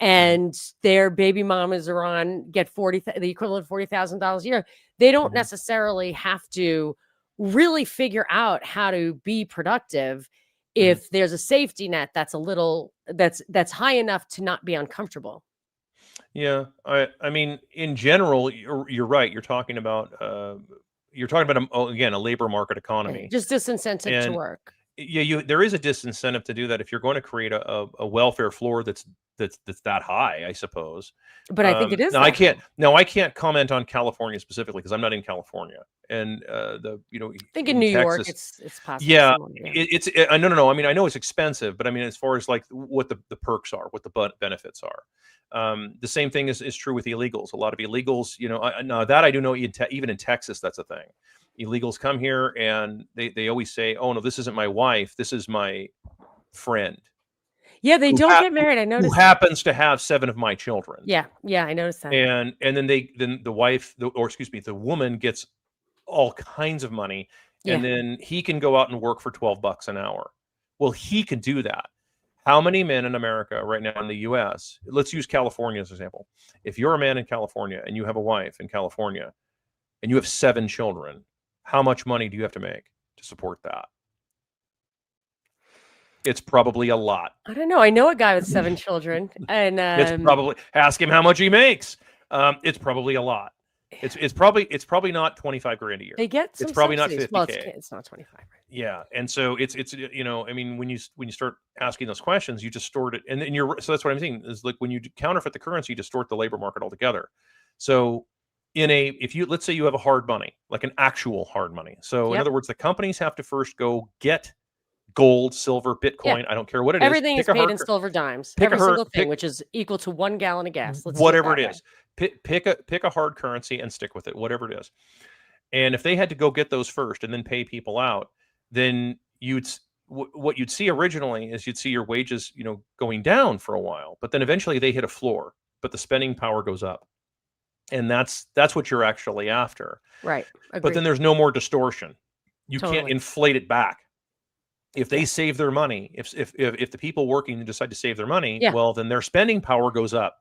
mhm, and their baby mamas are on get the equivalent of $40,000 a year, they don't mhm, necessarily have to really figure out how to be productive mhm. if there's a safety net that's a little that's high enough to not be uncomfortable. Yeah, I mean, in general, you're right. You're talking about, again, a labor market economy, Just disincentive to and work. yeah, there is a disincentive to do that if you're going to create a welfare floor that's that high, I suppose. But I think it is Now that high. I can't comment on California specifically because I'm not in California, and I think in in New York Texas. it's possibly Yeah, similar. Yeah. no, no, no. I mean, I know it's expensive, but I mean, as far as like what the perks are, what the benefits are, the same thing is true with illegals. A lot of illegals, now that I do know, even in Texas, that's a thing. Illegals come here and they always say, "Oh no, this isn't my wife. This is my friend Yeah, they who don't get married. I who noticed that. happens to have 7 of my children." Yeah, yeah, I noticed that. And then the wife, or excuse me, the woman gets all kinds of money, and Yeah. then he can go out and work for $12 an hour. Well, he can do that. How many men in America right now in the US, let's use California as an example. If you're a man in California and you have a wife in California and you have 7 children, how much money do you have to make support that? It's probably a lot. I don't know. I know a guy with 7 children, and It's probably, ask him how much he makes. It's probably a lot. It's probably not 25 grand a year. they get some It's probably not subsidies. 50K. Well, it's not 25. Right? Yeah, and so it's I mean, when you start asking those questions, you distort it, and you're so that's what I'm saying is like when you counterfeit the currency, you distort the labor market altogether. So if you let's say you have a hard money, like an actual hard money. So in Yep. other words, the companies have to first go get gold, silver, Bitcoin. I don't care what it is. Everything is paid in silver dimes. Every single thing, which is equal to 1 gallon of gas. Let's whatever it is. Pick a hard currency and stick with it, whatever it is. And if they had to go get those first and then pay people out, then what you'd see originally is you'd see your wages, going down for a while, but then eventually they hit a floor, but the spending power goes up. And that's what you're actually after. Right. But Agreed. then there's no more distortion. You can't Totally. inflate it back. If they save their money, if the people working decide to save their money, well, then their spending power goes up.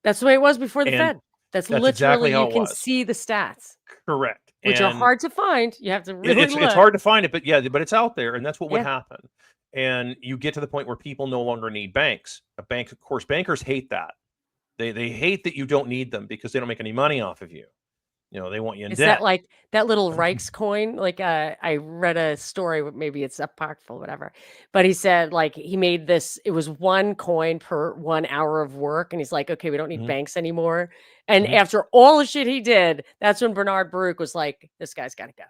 That's the way it was before the Fed. That's literally exactly how you it can was. see the stats. Correct. Which are hard to find. You have to really look. It's hard to find it, but it's out there, and that's what would happen. And you get to the point where people no longer need banks. A bank, of course, bankers hate that. They hate that you don't need them because they don't make any money off of you. They want you in debt. That like that little Reichs coin? Like I read a story, maybe it's apocryphal, whatever. But he said like he made this, it was 1 coin per 1 hour of work. And he's like, okay, we don't need banks anymore. And after all the shit he did, that's when Bernard Baruch was like, this guy's got to go.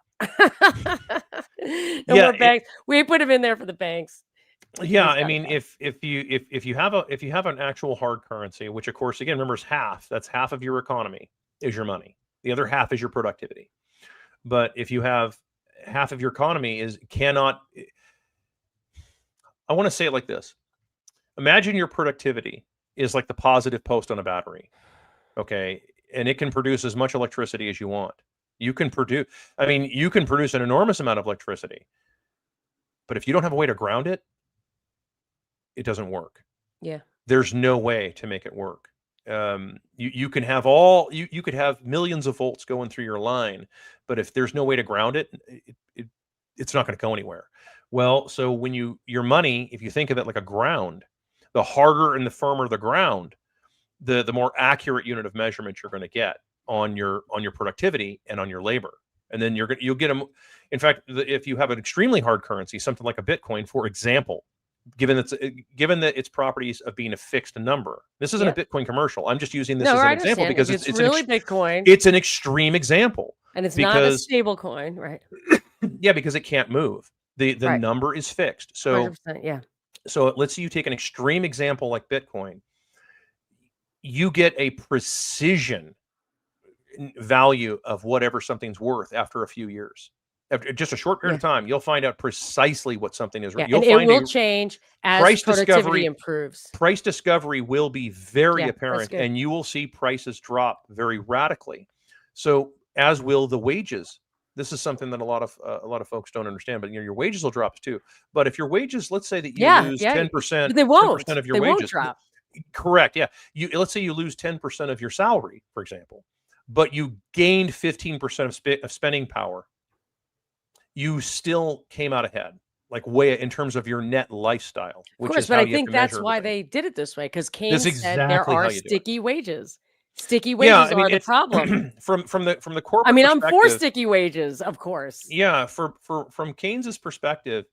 No more banks. We put him in there for the banks. Yeah, I mean, if you have an actual hard currency, which of course again remember is half. That's half of your economy is your money. The other half is your productivity. But if you have half of your economy I want to say it like this. Imagine your productivity is like the positive post on a battery. Okay. And it can produce as much electricity as you want. You can produce an enormous amount of electricity. But if you don't have a way to ground it, it doesn't work. Yeah. There's no way to make it work. You can have you could have millions of volts going through your line, but if there's no way to ground it, it's not going to go anywhere. Well, so when your money, if you think of it like a ground, the harder and the firmer the ground, the more accurate unit of measurement you're going to get on your productivity and on your labor. And then you'll get them. In fact, if you have an extremely hard currency, something like a Bitcoin, for example, given that its properties of being a fixed number. This isn't a Bitcoin commercial. I'm just using this as an example because it's really Bitcoin. It's an extreme example. And it's not a stable coin, right? Yeah, because it can't move. The number is fixed. So 100%, yeah. So let's say you take an extreme example like Bitcoin. You get a precision value of whatever something's worth after a few years. After just a short period of time, you'll find out precisely what something is. You'll find it will change as productivity improves. Price discovery will be very apparent, and you will see prices drop very radically. So, as will the wages. This is something that a lot of folks don't understand. But your wages will drop too. But if your wages, let's say that you lose 10%, they won't. 10% of your they wages won't drop. Correct. Yeah. Let's say you lose 10% of your salary, for example, but you gained 15% of spending power. You still came out ahead, like way in terms of your net lifestyle. Of course, but I think that's why they did it this way, because Keynes said there are sticky wages. Sticky wages are the problem. from the corporate. I mean, I'm for sticky wages, of course. Yeah, from Keynes's perspective,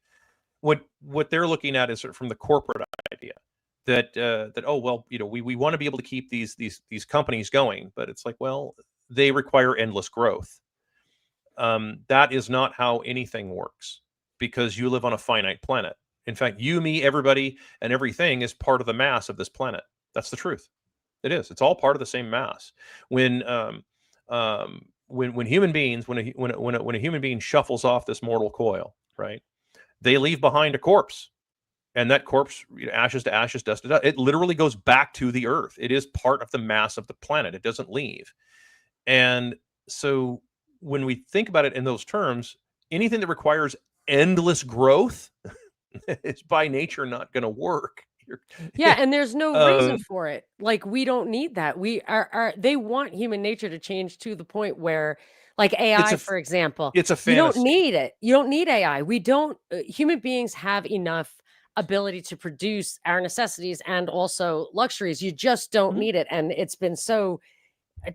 what they're looking at is from the corporate idea that oh well, we want to be able to keep these companies going, but it's like, well, they require endless growth. That is not how anything works, because you live on a finite planet. In fact, you, me, everybody, and everything is part of the mass of this planet. That's the truth. It is. It's all part of the same mass. When human beings, when a human being shuffles off this mortal coil, right? They leave behind a corpse, and that corpse, ashes to ashes, dust to dust. It literally goes back to the earth. It is part of the mass of the planet. It doesn't leave. And so, when we think about it in those terms, anything that requires endless growth is by nature not going to work. Yeah, and there's no reason for it. Like, we don't need that. We are they want human nature to change to the point where, Like It's AI, a for example, it's a you don't fantasy. need it. You don't need AI. We don't, human beings have enough ability to produce our necessities and also luxuries. You just don't Mhm. need it. And it's been so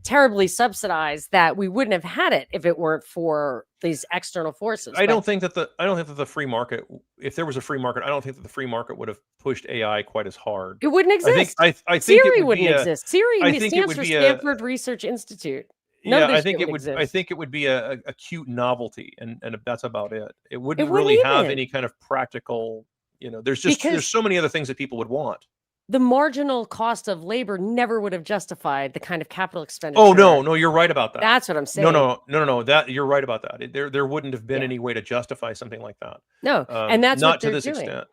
terribly subsidized that we wouldn't have had it if it weren't for these external forces. But I don't think that the free market, if there was a free market, I don't think that the free market would have pushed AI quite as hard. it wouldn't exist. I think it Siri would wouldn't be a exist. Siri I think it stands would for be a Stanford Research Institute. None yeah, of this shit would I exist. think it would be a cute novelty, and that's about it. It It wouldn't wouldn't really have even any kind of practical, there's because so many other things that people would want. the marginal cost of labor never would have justified the kind of capital Oh expenditure. no, no, you're right about that. That's what I'm No, saying. no, no, no, no. That you're right about that. There wouldn't have been Yeah. any way to justify something like that. No, and that's what Not to they're this doing. extent.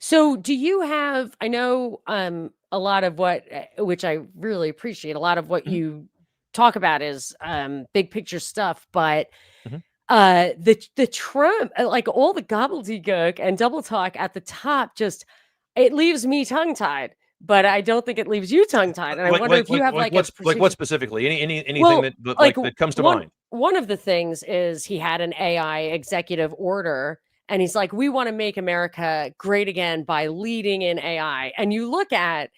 So, do you have, I know, a lot of what, which I really appreciate, a lot of what Mhm, you talk about is, big picture stuff, but, mhm. the Trump, like, all the gobbledygook and double talk at the top just it leaves me tongue-tied, but I don't think it leaves you tongue-tied, and I wonder if you have, like, a Like what particular. specifically? Anything Well, that like, like that comes to one mind? one of the things is he had an AI executive order, and he's like, "We wanna make America great again by leading in AI." And you look at,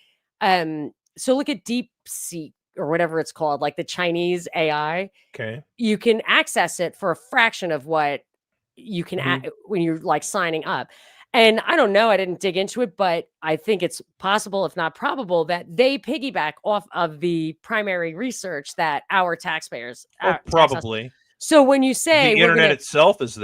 so look at DeepSeek or whatever it's called, like the Chinese AI. Okay. You can access it for a fraction of what you can Mhm, when you're, like, signing up. And I don't know, I didn't dig into it, but I think it's possible, if not probable, that they piggyback off of the primary research that our taxpayers, oh, tax us. probably. So when you say The we're internet gonna, itself is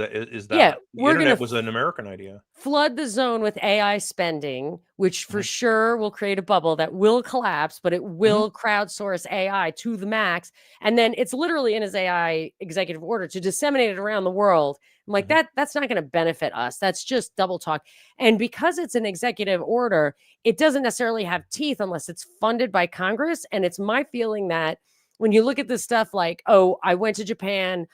yeah, that. The we're gonna internet was an American idea. flood the zone with AI spending, which for Mhm, sure will create a bubble that will collapse, but it mhm, will crowdsource AI to the max. And then it's literally in his AI executive order to disseminate it around the world. I'm like, mhm, that's not going to benefit us. That's just double talk. And because it's an executive order, it doesn't necessarily have teeth unless it's funded by Congress. And it's my feeling that when you look at this stuff like, oh, I went to Japan,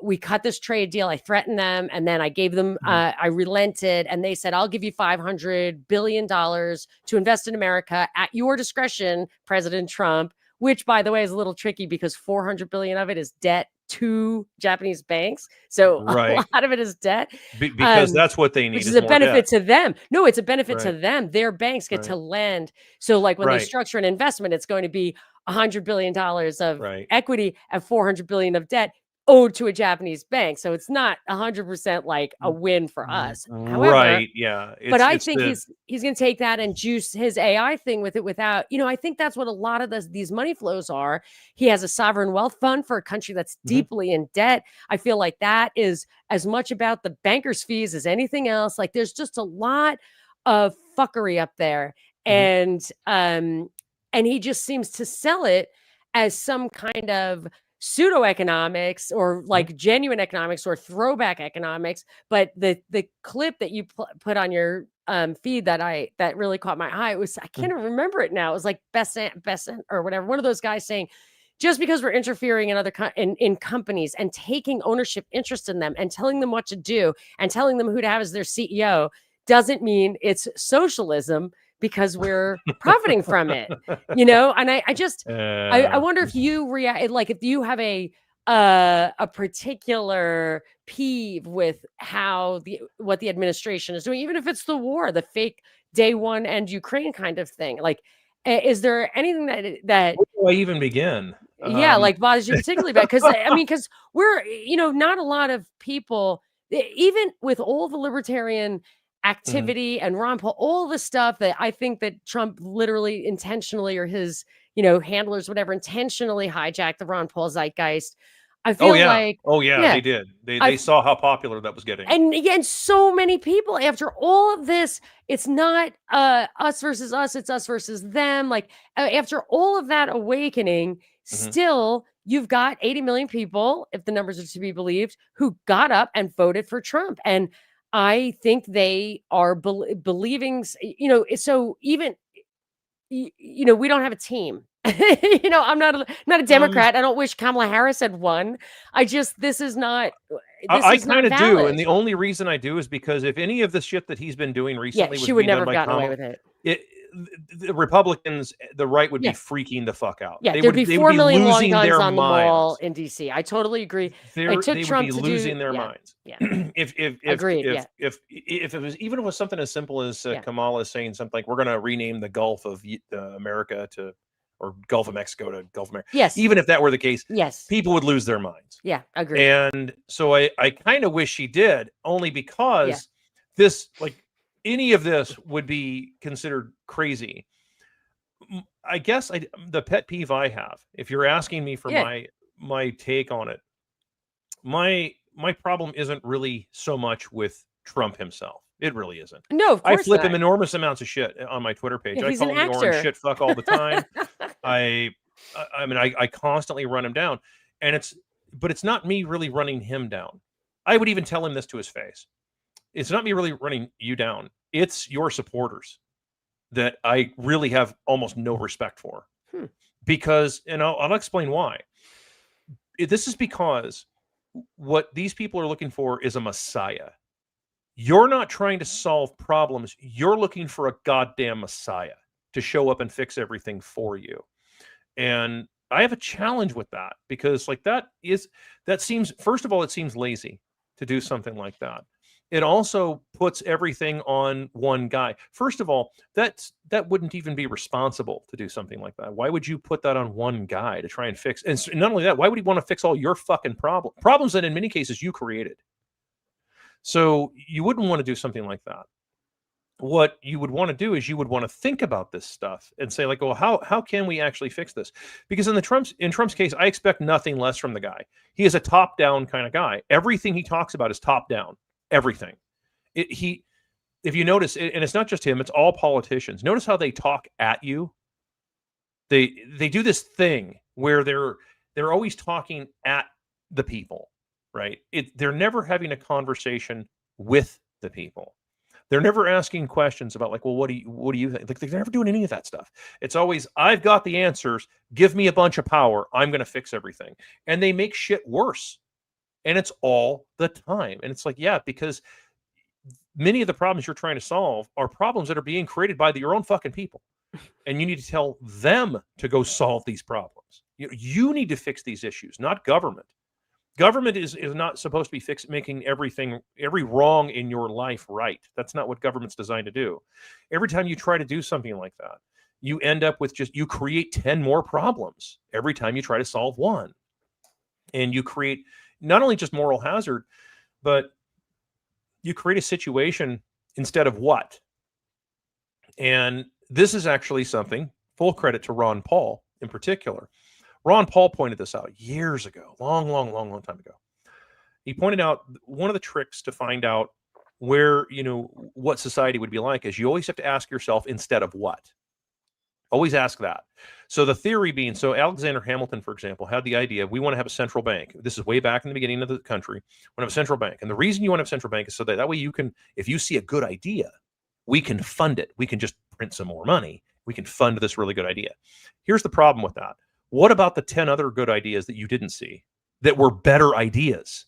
we cut this trade deal, I threatened them, and then I gave them, mhm, I relented, and they said, I'll give you $500 billion to invest in America at your discretion, President Trump. Which, by the way, is a little tricky because 400 billion of it is debt to Japanese banks, so a right. lot of it is debt. Because um that's what they which need is is a more debt. benefit to them. No, it's a benefit to Right, them. Their banks get to right, lend. So, like, when they right, structure an investment, it's going to be $100 billion of right. equity and 400 billion of debt owed to a Japanese bank. So it's not 100% like a R win for us. However, right, yeah. but I It's think the he's going to take that and juice his AI thing with it without, I think that's what a lot of these money flows are. He has a sovereign wealth fund for a country that's mhm, deeply in debt. I feel like that is as much about the banker's fees as anything else. Like, there's just a lot of fuckery up there. mhm, And he just seems to sell it as some kind of pseudo economics or mhm, like genuine economics or throwback economics. But the clip that you put on your feed that really caught my eye, it was, I mhm. can't even remember it now. It was like best or whatever, one of those guys saying, just because we're interfering in other in companies and taking ownership interest in them and telling them what to do and telling them who to have as their CEO doesn't mean it's socialism, because we're profiting from it. And I just, I Uh, wonder if you react, like, if you have a particular peeve with how what the administration is doing, even if it's the war, the fake day one end Ukraine kind of thing. Like, is there anything that where do I even begin? yeah, like, bothers you particularly bad? Because I mean, because we're, not a lot of people, even with all the libertarian Mhm. activity and Ron Paul, all the stuff that I think that Trump literally intentionally, or his, handlers, whatever, intentionally hijacked the Ron Paul zeitgeist. I Oh, feel yeah. like, Oh, yeah, yeah, they did. I They saw how popular that was getting. and again, so many people after all of this, it's not us versus us, it's us versus them. Like, after all of that awakening, Mhm. still you've got 80 million people, if the numbers are to be believed, who got up and voted for Trump. And I think they are believing, so even, we don't have a team. I'm not a Um, Democrat. I don't wish Kamala Harris had won. I just, this I is not kinda do, and valid. the only reason I do is because if any of the shit that he's been doing Yeah, recently was she would being never done have by gotten away Kamala, with it. it the Republicans, the right would be Yeah. freaking the fuck out. Yeah, They there'd would be they would 4 be million long losing guns their on the mall minds. in DC. I totally agree. It took They would Trump be to do losing their minds. yeah. Agreed, yeah. If it was, even if it was something as simple as Yeah. Kamala saying something like, we're going to rename the Gulf of America to, or Gulf of Mexico to Gulf of America. Yes. Even if that were the case, Yes. people would lose their minds. Yeah, agreed. And so I kind of wish she did, only because this, like, any of this would be considered crazy. I guess the pet peeve I have, if you're asking me for my take on it, my problem isn't really so much with Trump himself. It really isn't. No, of course I flip not. him enormous amounts of shit on my Twitter page. Yeah, I he's call an him the orange actor. shit fuck all the time. I mean, I constantly run him down, and but it's not me really running him down. I would even tell him this to his face. It's not me really running you down. It's your supporters that I really have almost no respect for. Because, and I'll explain why. This is because what these people are looking for is a messiah. You're not trying to solve problems. You're looking for a goddamn messiah to show up and fix everything for you. And I have a challenge with that, because like that seems, first of all, it seems lazy to do something like that. It also puts everything on one guy. First of all, that wouldn't even be responsible to do something like that. Why would you put that on one guy to try and fix? And not only that, why would he want to fix all your fucking problems that in many cases you created? So you wouldn't want to do something like that. What you would want to do is you would want to think about this stuff and say, like, well, how can we actually fix this? Because in Trump's case, I expect nothing less from the guy. He is a top-down kind of guy. Everything he talks about is top-down. Everything. If you notice, and it's not just him, it's all politicians. Notice how they talk at you. They do this thing where they're always talking at the people, right? They're never having a conversation with the people. They're never asking questions about, like, well, what do you think? Like, they're never doing any of that stuff. It's always, I've got the answers. Give me a bunch of power. I'm going to fix everything. And they make shit worse. And it's all the time. And it's like, yeah, because many of the problems you're trying to solve are problems that are being created by your own fucking people. And you need to tell them to go solve these problems. You need to fix these issues, not government. Government is not supposed to be making every wrong in your life right. That's not what government's designed to do. Every time you try to do something like that, you end up with you create 10 more problems every time you try to solve one. And you create not only just moral hazard, but you create a situation instead of what. And this is actually something, full credit to Ron Paul in particular. Ron Paul pointed this out years ago, long time ago. He pointed out one of the tricks to find out where, what society would be like is you always have to ask yourself instead of what. Always ask that. So the theory being, Alexander Hamilton, for example, had the idea, we want to have a central bank. This is way back in the beginning of the country. We want to have a central bank. And the reason you want to have a central bank is so that way you can, if you see a good idea, we can fund it. We can just print some more money. We can fund this really good idea. Here's the problem with that. What about the 10 other good ideas that you didn't see that were better ideas,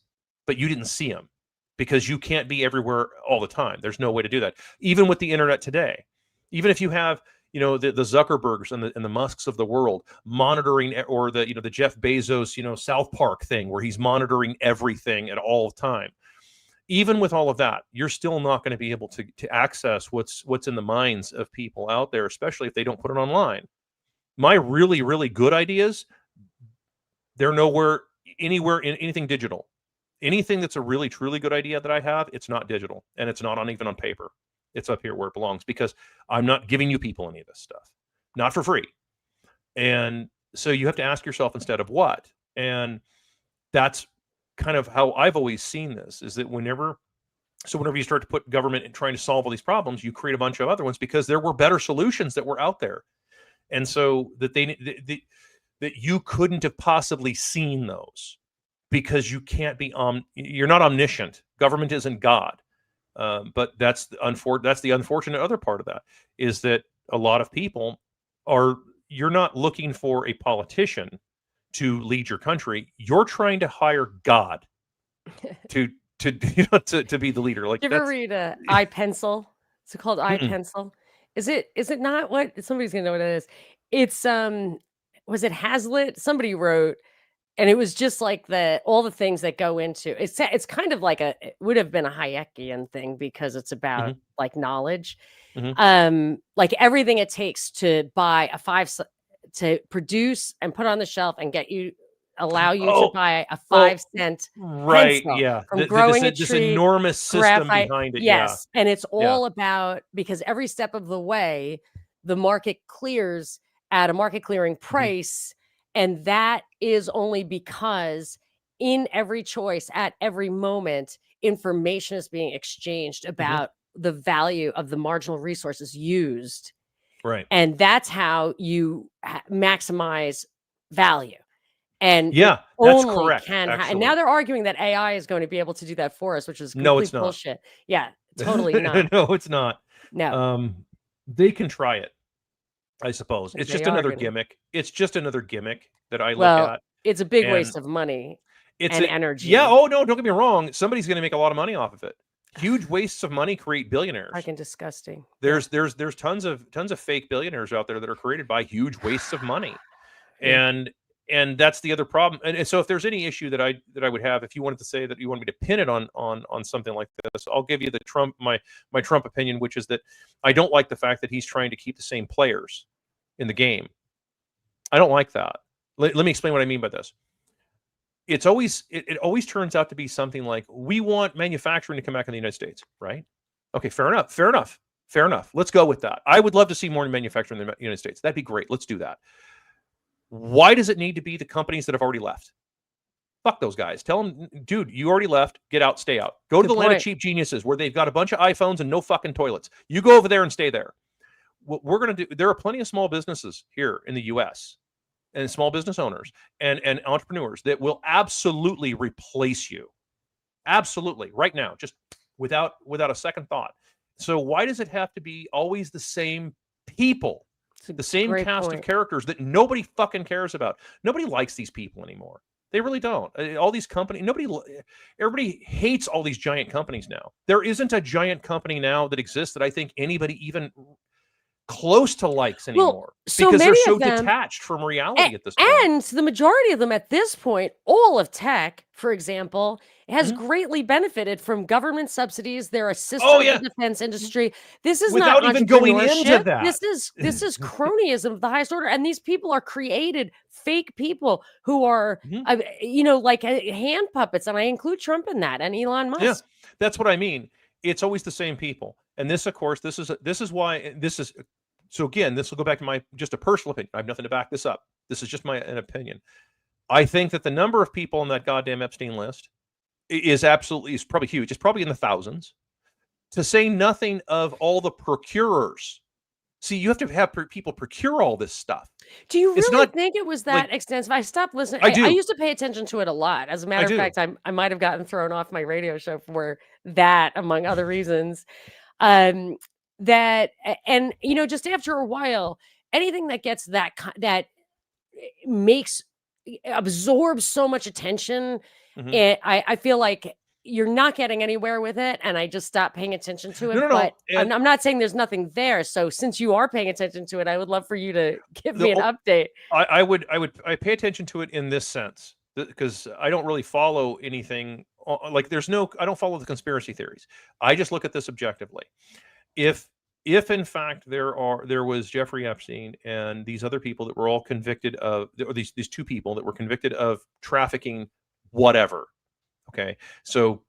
but you didn't see them because you can't be everywhere all the time? There's no way to do that. Even with the internet today, even if you have, the Zuckerbergs and the Musks of the world monitoring, or the Jeff Bezos, South Park thing where he's monitoring everything at all time. Even with all of that, you're still not going to be able to access what's in the minds of people out there, especially if they don't put it online. My really, really good ideas, they're anywhere in anything digital. Anything that's a really, truly good idea that I have, it's not digital, and it's not even on paper. It's up here where it belongs, because I'm not giving you people any of this stuff, not for free. And so you have to ask yourself instead of what. And that's kind of how I've always seen this, is that whenever you start to put government in trying to solve all these problems, you create a bunch of other ones because there were better solutions that were out there. And so that that you couldn't have possibly seen those, because you can't be you're not omniscient. Government isn't God. But that's the unfortunate other part of that, is that a lot of people you're not looking for a politician to lead your country. You're trying to hire God to be the leader. Like, did you ever read I Pencil? It's called I Pencil. Is it not what somebody's gonna know what it is. It's, was it Hazlitt? Somebody wrote, and it was just like all the things that go into it's kind of like it would have been a Hayekian thing because it's about, Mhm, like, knowledge. mhm. Like, everything it takes to buy a 5 c to produce and put on the shelf and allow you to Oh, buy a oh, 5-cent right, pencil yeah. from This growing a this tree, enormous system graphite. behind it, yeah, Yes, and it's yeah. all about because every step of the way, the market clears at a market clearing Mhm, price, and that is only because in every choice, at every moment, information is being exchanged mhm, about the value of the marginal resources used, right. and that's how you maximize value. And it Yeah, that's only correct, can and now actually. they're arguing that AI is going to be able to do that for us, which is No, it's complete not. bullshit. Yeah, totally not. No, it's not. No, Um, they can try it, I suppose. It's they just are another gonna gimmick. It's just another gimmick that I look well, at, it's a big and waste of money it's and a yeah, energy. oh, no, don't get me wrong, somebody's gonna make a lot of money off of it. Huge wastes of money create billionaires. Fucking disgusting. Yeah. There's tons of fake billionaires out there that are created by huge wastes of money. Yeah. And that's the other problem. And so if there's any issue that I would have, if you wanted to say that you want me to pin it on something like this, I'll give you the my Trump opinion, which is that I don't like the fact that he's trying to keep the same players in the game. I don't like that. Let me explain what I mean by this. It always turns out to be something like we want manufacturing to come back in the United States, right? Okay, fair enough. Fair enough. Fair enough. Let's go with that. I would love to see more manufacturing in the United States. That'd be great. Let's do that. Why does it need to be the companies that have already left? Fuck those guys. Tell them, dude, you already left. Get out, stay out. Go to Good the land of point. cheap geniuses where they've got a bunch of iPhones and no fucking toilets. You go over there and stay there. What we're going to do, there are plenty of small businesses here in the US and small business owners and entrepreneurs that will absolutely replace you. Absolutely. Right now, just without a second thought. So why does it have to be always the same people? It's a The same great cast of point. characters that nobody fucking cares about. Nobody likes these people anymore. They really don't. All these companies, everybody hates all these giant companies now. There isn't a giant company now that exists that I think anybody even close to likes Well, anymore so because they're many of so them detached from A reality at this point. and the majority of them at this point, all of tech, for example, has Mhm. greatly benefited from government subsidies. They're a sister Oh of the yeah, defense industry. This is not without even going into entrepreneurship. that. This is cronyism of the highest order. And these people are created fake people who are, Mhm. like hand puppets. And I include Trump in that and Elon Yeah, Musk. that's what I mean. It's always the same people, and this, of course, this is why this is. So again, this will go back to my just a personal opinion. I have nothing to back this up. This is just an opinion. I think that the number of people on that goddamn Epstein list is probably huge. It's probably in the thousands. To say nothing of all the procurers. See, you have to have people procure all this stuff. Do you It's really not think it was like that extensive? I stopped listening. I I do, used to pay attention to it a lot. As a I matter of do. fact, I might have gotten thrown off my radio show for that, among other reasons. Um, and just after a while, anything that gets that makes absorbs so much attention, Mhm. I feel like you're not getting anywhere with it, and I just stopped paying attention to No, it. no, But no. And I'm not saying there's nothing there. So since you are paying attention to it, I would love for you to give the me an update. I pay attention to it in this sense because I don't really follow anything like I don't follow the conspiracy theories. I just look at this objectively. If in fact there was Jeffrey Epstein and these other people that were all convicted of, or these two people that were convicted of trafficking whatever, okay? So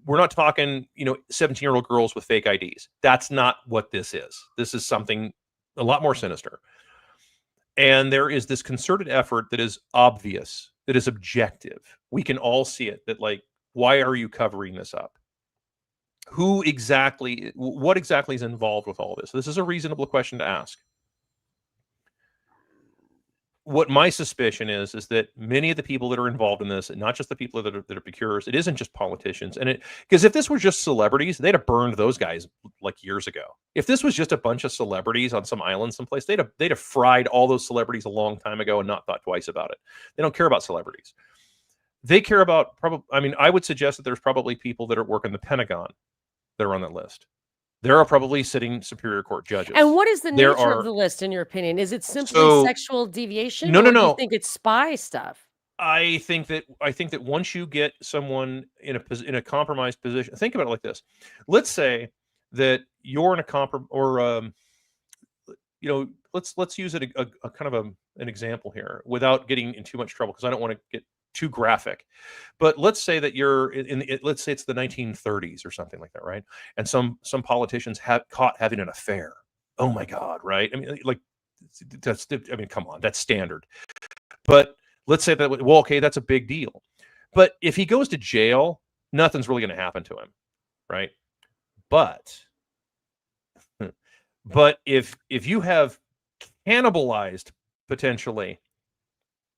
we're not talking, 17-year-old girls with fake IDs. That's not what this is. This is something a lot more sinister. And there is this concerted effort that is obvious, that is objective. We can all see it, that like, why are you covering this up? What exactly is involved with all this? This is a reasonable question to ask. What my suspicion is that many of the people that are involved in this, and not just the people that are procurers, it isn't just politicians. And because if this were just celebrities, they'd have burned those guys like years ago. If this was just a bunch of celebrities on some island someplace, they'd have fried all those celebrities a long time ago and not thought twice about it. They don't care about celebrities. They care about I would suggest that there's probably people that work in the Pentagon that are on that list There are probably sitting Superior Court judges. And what is the There nature of are the list, in your opinion? Is it simply so sexual deviation, no, no, or do you no. think it's spy stuff? I think that once you get someone in a compromised position, think about it like this. Let's say that you're in a you know, let's use it a kind of an example here without getting in too much trouble, because I don't want to get too graphic. But let's say that you're let's say it's the 1930s or something like that, right? And some politicians have caught having an affair. Oh my God, right? I mean, like I mean, come on, that's standard. But let's say that, well, okay, that's a big deal. But if he goes to jail, nothing's really going to happen to him, right? But if you have cannibalized potentially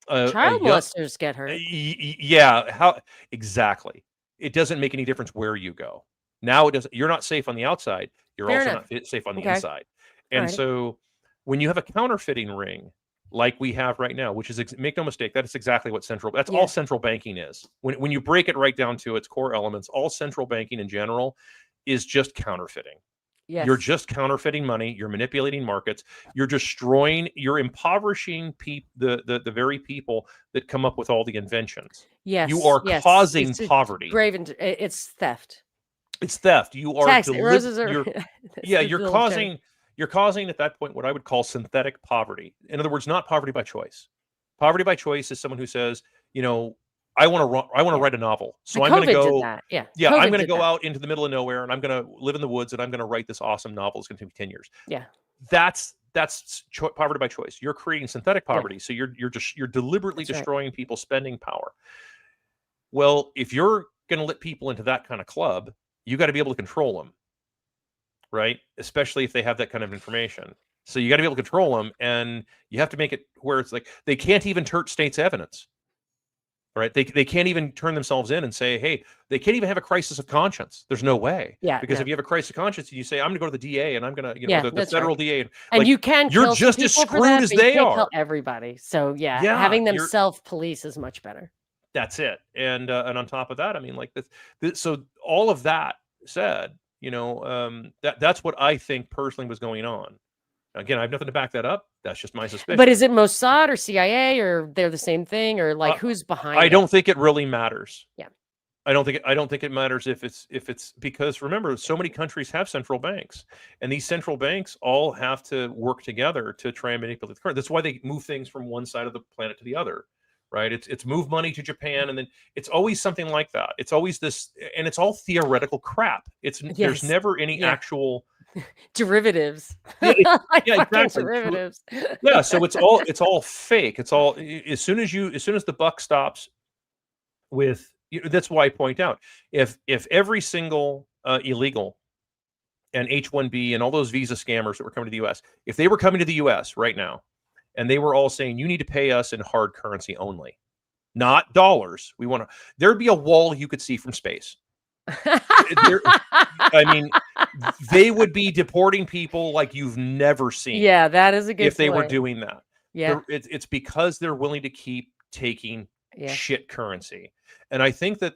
Child molesters get hurt. yeah, how exactly? It doesn't make any difference where you go. Now it doesn't. You're not safe on the outside. You're Fair also enough. not safe on the Okay. inside. And Alrighty. so when you have a counterfeiting ring like we have right now, which is, make no mistake, that is exactly what that's Yeah. all central banking is. When you break it right down to its core elements, all central banking in general is just counterfeiting. Yes. You're just counterfeiting money. You're manipulating markets. You're destroying. You're impoverishing the very people that come up with all the inventions. Yes. You are yes. causing it's poverty. Grave it's theft. It's theft. You are Roses are you're causing at that point what I would call synthetic poverty. In other words, not poverty by choice. Poverty by choice is someone who says, you know, I want to write a novel. So I'm going to go. Yeah. I'm going to go out into the middle of nowhere, and I'm going to live in the woods, and I'm going to write this awesome novel. It's going to take me 10 years. Yeah. That's poverty by choice. You're creating synthetic poverty. Yeah. So you're deliberately destroying people's spending power. Well, if you're going to let people into that kind of club, you got to be able to control them, right? Especially if they have that kind of information. So you got to be able to control them, and you have to make it where it's like they can't even turn state's evidence. Right? They can't even turn themselves in and say, hey, they can't even have a crisis of conscience. There's no way. Yeah. Because if you have a crisis of conscience and you say, I'm going to go to the DA and I'm going to, the federal right. DA. And like, you can you're just as screwed as they are. Kill everybody. So having them self-police is much better. That's it. And on top of that, I mean, like this, so all of that said, that's what I think personally was going on. Again, I have nothing to back that up. That's just my suspicion. But is it Mossad or CIA, or they're the same thing, or like who's behind it? I don't think it really matters. Yeah. I don't think it matters if it's because remember, so many countries have central banks, and these central banks all have to work together to try and manipulate the currency. That's why they move things from one side of the planet to the other, right? It's move money to Japan, and then it's always something like that. It's always this, and it's all theoretical crap. There's never any actual derivatives. Exactly. Derivatives. Yeah, so it's all fake. It's all as soon as the buck stops with. That's why I point out if every single illegal and H-1B and all those visa scammers that were coming to the U.S., if they were coming to the U.S. right now, and they were all saying you need to pay us in hard currency only, not dollars. There'd be a wall you could see from space. I mean, they would be deporting people like you've never seen. Yeah, that is a good. If they were doing that, yeah, it's because they're willing to keep taking shit currency. And I think that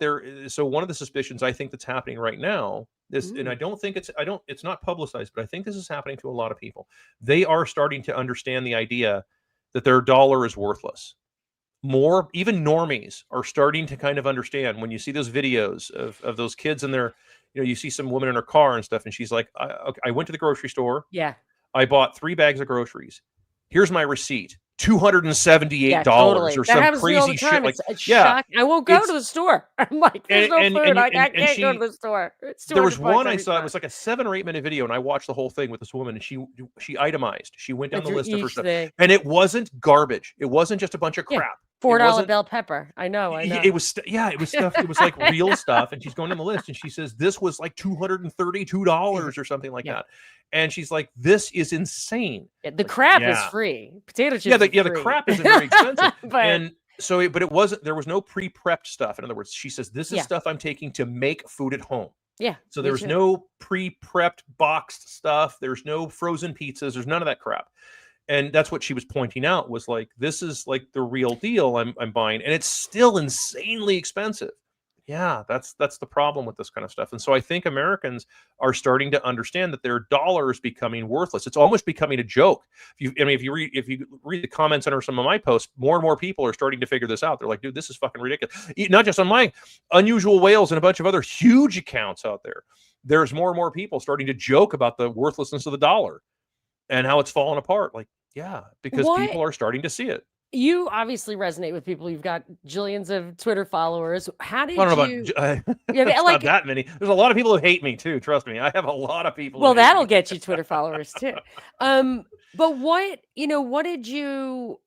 so one of the suspicions I think that's happening right now is, and I don't think it's not publicized, but I think this is happening to a lot of people. They are starting to understand the idea that their dollar is worthless. More, even normies are starting to kind of understand when you see those videos of those kids in their, you see some woman in her car and stuff, and she's like, I went to the grocery store. Yeah. I bought 3 bags of groceries. Here's my receipt. $278 or some crazy shit. Like, shocking. I won't go to the store. I'm like, there's no food. I can't go to the store. There was one I saw. It was like a 7 or 8 minute video, and I watched the whole thing with this woman, and she itemized. She went down the list of her stuff, and it wasn't garbage. It wasn't just a bunch of crap. $4 bell pepper. I know. It was stuff. It was like real stuff. And she's going down the list, and she says this was like $232 or something like that. And she's like, "This is insane." The crap is free. Potato chips. The crap isn't very expensive. And so, but it wasn't. There was no pre-prepped stuff. In other words, she says, "This is stuff I'm taking to make food at home." Yeah. So there's no pre-prepped boxed stuff. There's no frozen pizzas. There's none of that crap. And that's what she was pointing out, was like, this is like the real deal I'm buying. And it's still insanely expensive. Yeah, that's the problem with this kind of stuff. And so I think Americans are starting to understand that their dollar is becoming worthless. It's almost becoming a joke. If you read the comments under some of my posts, more and more people are starting to figure this out. They're like, dude, this is fucking ridiculous. Not just on my Unusual Whales and a bunch of other huge accounts out there. There's more and more people starting to joke about the worthlessness of the dollar and how it's fallen apart. Like, yeah, because What? people are starting to see it. You obviously resonate with people. You've got jillions of Twitter followers. How I don't did know you about yeah, it's not like that many. There's a lot of people who hate me too. Trust me, I have a lot of people who well, hate that'll me. get you Twitter followers too. But what did you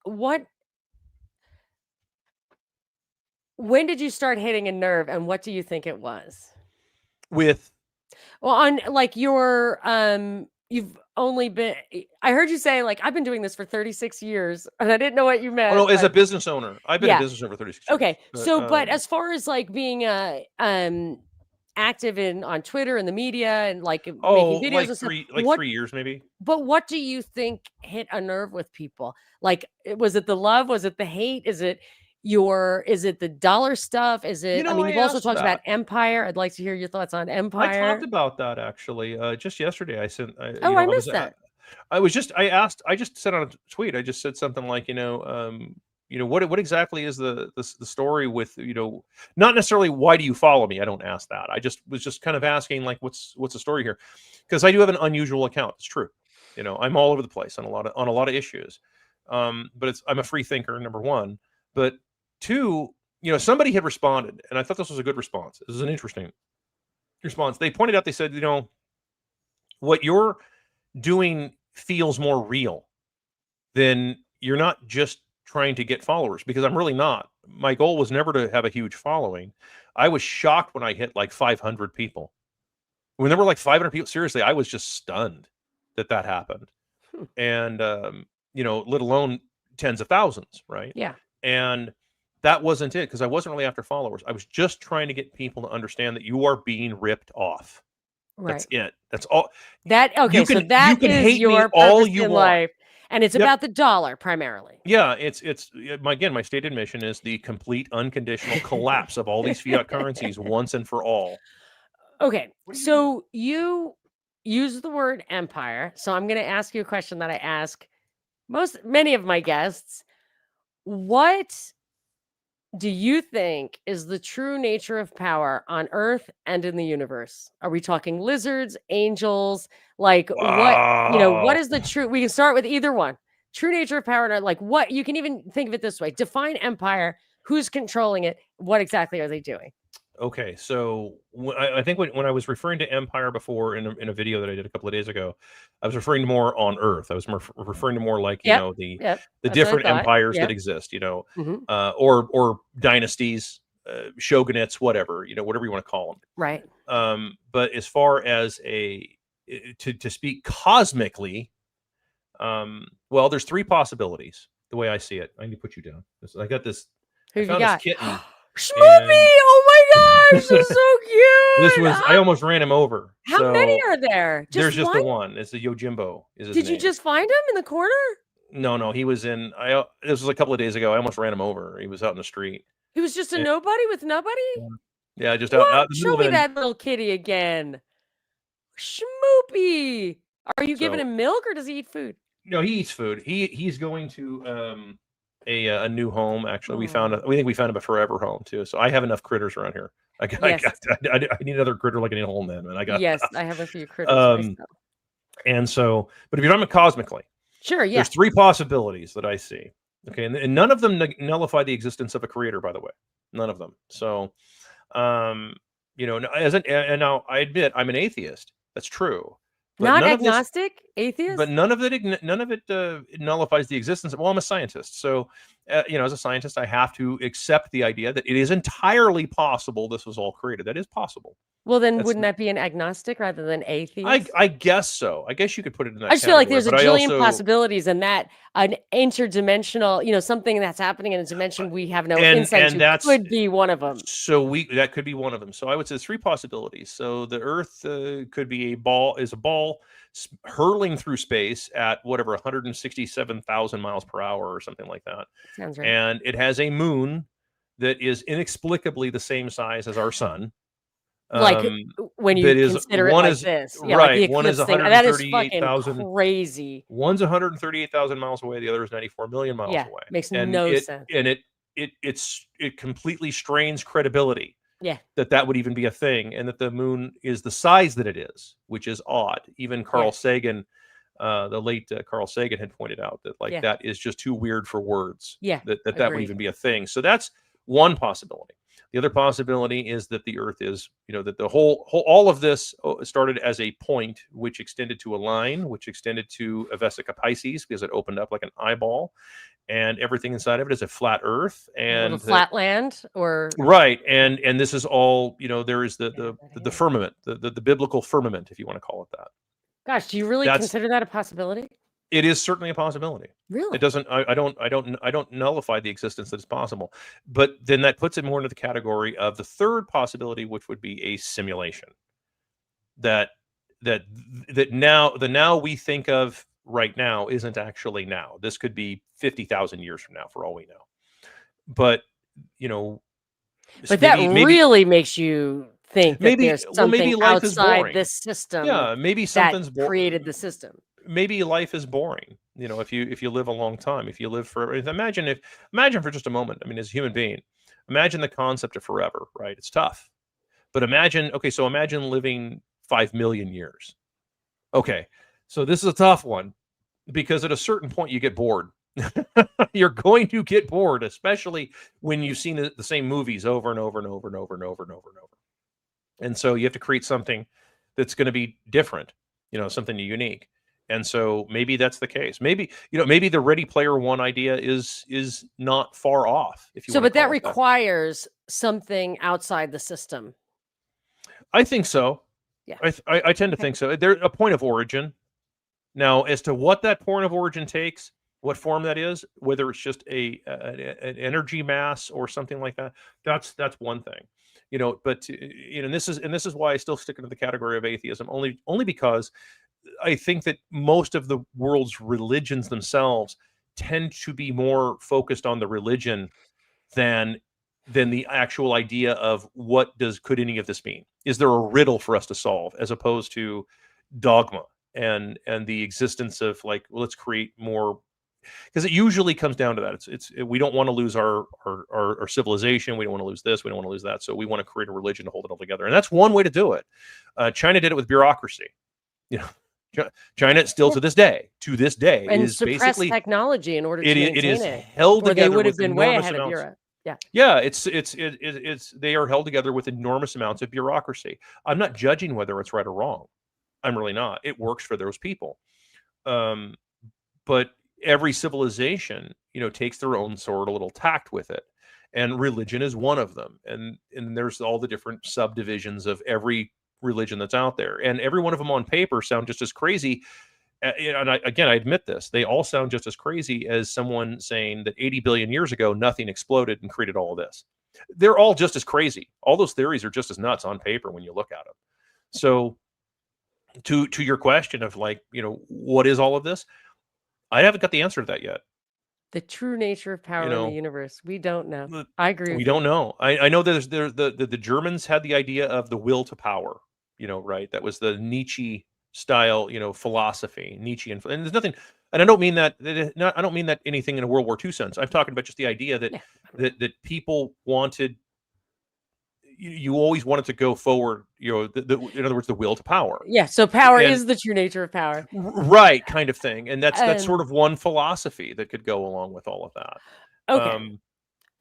what when did you start hitting a nerve and what do you think it was? With Well, on like your you've only been I heard you say like I've been doing this for 36 years and I didn't know what you oh no, meant, as a but business owner, I've been a yeah. business owner for 36 years. Okay. So but as far as like being active in on Twitter and the media and like making videos and stuff, like what 3 years maybe. but what do you think hit a nerve with people? Like was it the love? Was it the hate? Is it the dollar stuff? Is You it I know, mean I you've also asked talked about that. empire. I'd like to hear your thoughts on I talked empire. about that actually just yesterday. I sent, Oh, I missed that. I was just, I asked, I just said on a tweet, I just said something like, what exactly is the story with, not necessarily why do you follow me? I don't ask that. I just was just kind of asking like, what's the story here? Because I do have an unusual account. It's true. I'm all over the place on a lot of issues. But I'm a free thinker, number one. But two, somebody had responded, and I thought this was a good response. This is an interesting response. They pointed out, they said, what you're doing feels more real than you're not just trying to get followers, because I'm really not. My goal was never to have a huge following. I was shocked when I hit like 500 people. When there were like 500 people, seriously, I was just stunned that happened. Hmm. And, let alone tens of thousands, right? Yeah. And that wasn't it, because I wasn't really after followers. I was just trying to get people to understand that you are being ripped off. That's Right. it. That's all. That okay, so You that can is hate me your all purpose you in want. life, and it's Yep. about the dollar primarily. Yeah, it's my stated mission is the complete unconditional collapse of all these fiat currencies once and for all. Okay, What are you doing? so you use the word empire, so I'm gonna ask you a question that I ask many of my guests. What do you think is the true nature of power on Earth and in the universe? Are we talking lizards, angels? Like what Wow. is the true? We can start with either one. True nature of power, and like what you can even think of it this way: define empire. Who's controlling it? What exactly are they doing? Okay, so I think when I was referring to empire before in a video that I did a couple of days ago, I was referring to more on Earth. I was more referring to more like Yep, yep. the That's what I different thought. empires that Yep. exist, Mhm. or dynasties, shogunates, whatever whatever you want to call them. Right. But as far as to speak cosmically, well, there's three possibilities the way I see it. I need to put you down. I got this. Who I have you found this got? kitten, Schmoopy! and Oh my gosh, that's so this cute. was I almost ran him over. How many So are there? Just there's just the one? one. It's a Yojimbo is his Did you name. just find him in the corner? No, he was in. This was a couple of days ago. I almost ran him over. He was out in the street. He was just a And, nobody with nobody? yeah, just What? out in the Show middle me of it. that little kitty again. Schmoopy. Are you giving So him milk or does he eat food? no, he eats food. He's going to a new home. Actually, Oh. we think we found him a forever home too. So I have enough critters around here. Yes. I need another critter like an home then, and I got Yes, enough. I have a few critters myself. And so, but if you're talking cosmically, Sure, yeah. there's three possibilities that I see. Okay, and none of them nullify the existence of a creator, by the way. None of them. So, and now I admit I'm an atheist. That's true, but Not none of this agnostic? but Atheist? none of it nullifies the existence of, well, I'm a scientist, so as a scientist I have to accept the idea that it is entirely possible this was all created. That is possible. Well, then That's wouldn't that be an agnostic rather than I atheist? I guess so. I guess you could put it in I that just feel like category, there's a but I jillion also possibilities and that an interdimensional, something that's happening in a dimension we have no insight and to that's could be one of them. so we that could be one of them. So I would say there's three possibilities. So the Earth could be a ball hurling through space at whatever 167,000 miles per hour or something like that, Sounds right. and it has a moon that is inexplicably the same size as our sun. Like, when you That is consider it one like is this. Yeah, like the right. One is eclipse thing. That is fucking 138,000. crazy. One's 138,000 miles away. The other is 94 million miles Yeah, away. makes And no sense. it completely strains credibility Yeah, that would even be a thing, and that the moon is the size that it is, which is odd. Even Carl yeah, Sagan, the late Carl Sagan, had pointed out that like yeah, that is just too weird for words. yeah, That would agreed. even be a thing. So that's one possibility. The other possibility is that the Earth is, that the whole all of this started as a point, which extended to a line, which extended to a Vesica Pisces, because it opened up like an eyeball, and everything inside of it is a flat Earth, A little and that flat land or right, and this is all, there is yeah, the firmament, the biblical firmament, if you want to call it that. gosh, do you really That's consider that a possibility? it is certainly a possibility. It Really? doesn't. I don't nullify the existence that it's possible, but then that puts it more into the category of the third possibility, which would be a simulation. That that that now we think of right now isn't actually now. This could be 50,000 years from now, for all we know. But you know, But that maybe really makes you think that maybe there's well, something maybe life is outside boring. this system Yeah, maybe that something's created the system. maybe life is boring. If you live a long time, if you live for imagine for just a moment. I mean, as a human being, imagine the concept of forever. Right? It's tough, but imagine living 5 million years. Okay, so this is a tough one because at a certain point you get bored. You're going to get bored, especially when you've seen the same movies over and over and over and over and over and over and over. And so you have to create something that's going to be different, something unique. And so maybe that's the case. Maybe the Ready Player One idea is not far off, if you So, want to but that call it that. requires something outside the system. I think so. Yeah. I tend to Okay. think so. There's a point of origin. Now, as to what that point of origin takes, what form that is, whether it's just an energy mass or something like that, that's one thing. But and this is why I still stick into the category of atheism, only because I think that most of the world's religions themselves tend to be more focused on the religion than the actual idea of could any of this mean? Is there a riddle for us to solve, as opposed to dogma and the existence of like, well, let's create more, because it usually comes down to that. We don't want to lose our civilization. We don't want to lose this. We don't want to lose that. So we want to create a religion to hold it all together, and that's one way to do it. China did it with bureaucracy. You know, China still to this day And is suppress basically technology in order to it maintain is it, held or they together would have with been way enormous ahead of amounts. Europe. Yeah. Yeah, it's they are held together with enormous amounts of bureaucracy. I'm not judging whether it's right or wrong. I'm really not. It works for those people. But every civilization, takes their own sort of little tact with it. And religion is one of them. And there's all the different subdivisions of every religion that's out there. And every one of them on paper sound just as crazy. And I admit this, they all sound just as crazy as someone saying that 80 billion years ago, nothing exploded and created all of this. They're all just as crazy. All those theories are just as nuts on paper when you look at them. So to your question of like, what is all of this? I haven't got the answer to that yet. The true nature of power in the universe. We don't know. I agree with We you. don't know. I know there's the Germans had the idea of the will to power, right? That was the Nietzsche style, philosophy, Nietzschean. And there's nothing, and I don't mean that, I don't mean that anything in a World War II sense. I'm talking about just the idea that, Yeah. that people wanted, you always wanted to go forward, in other words, the will to power. Yeah. So power is the true nature of power. Right, kind of thing. And that's sort of one philosophy that could go along with all of that. Okay.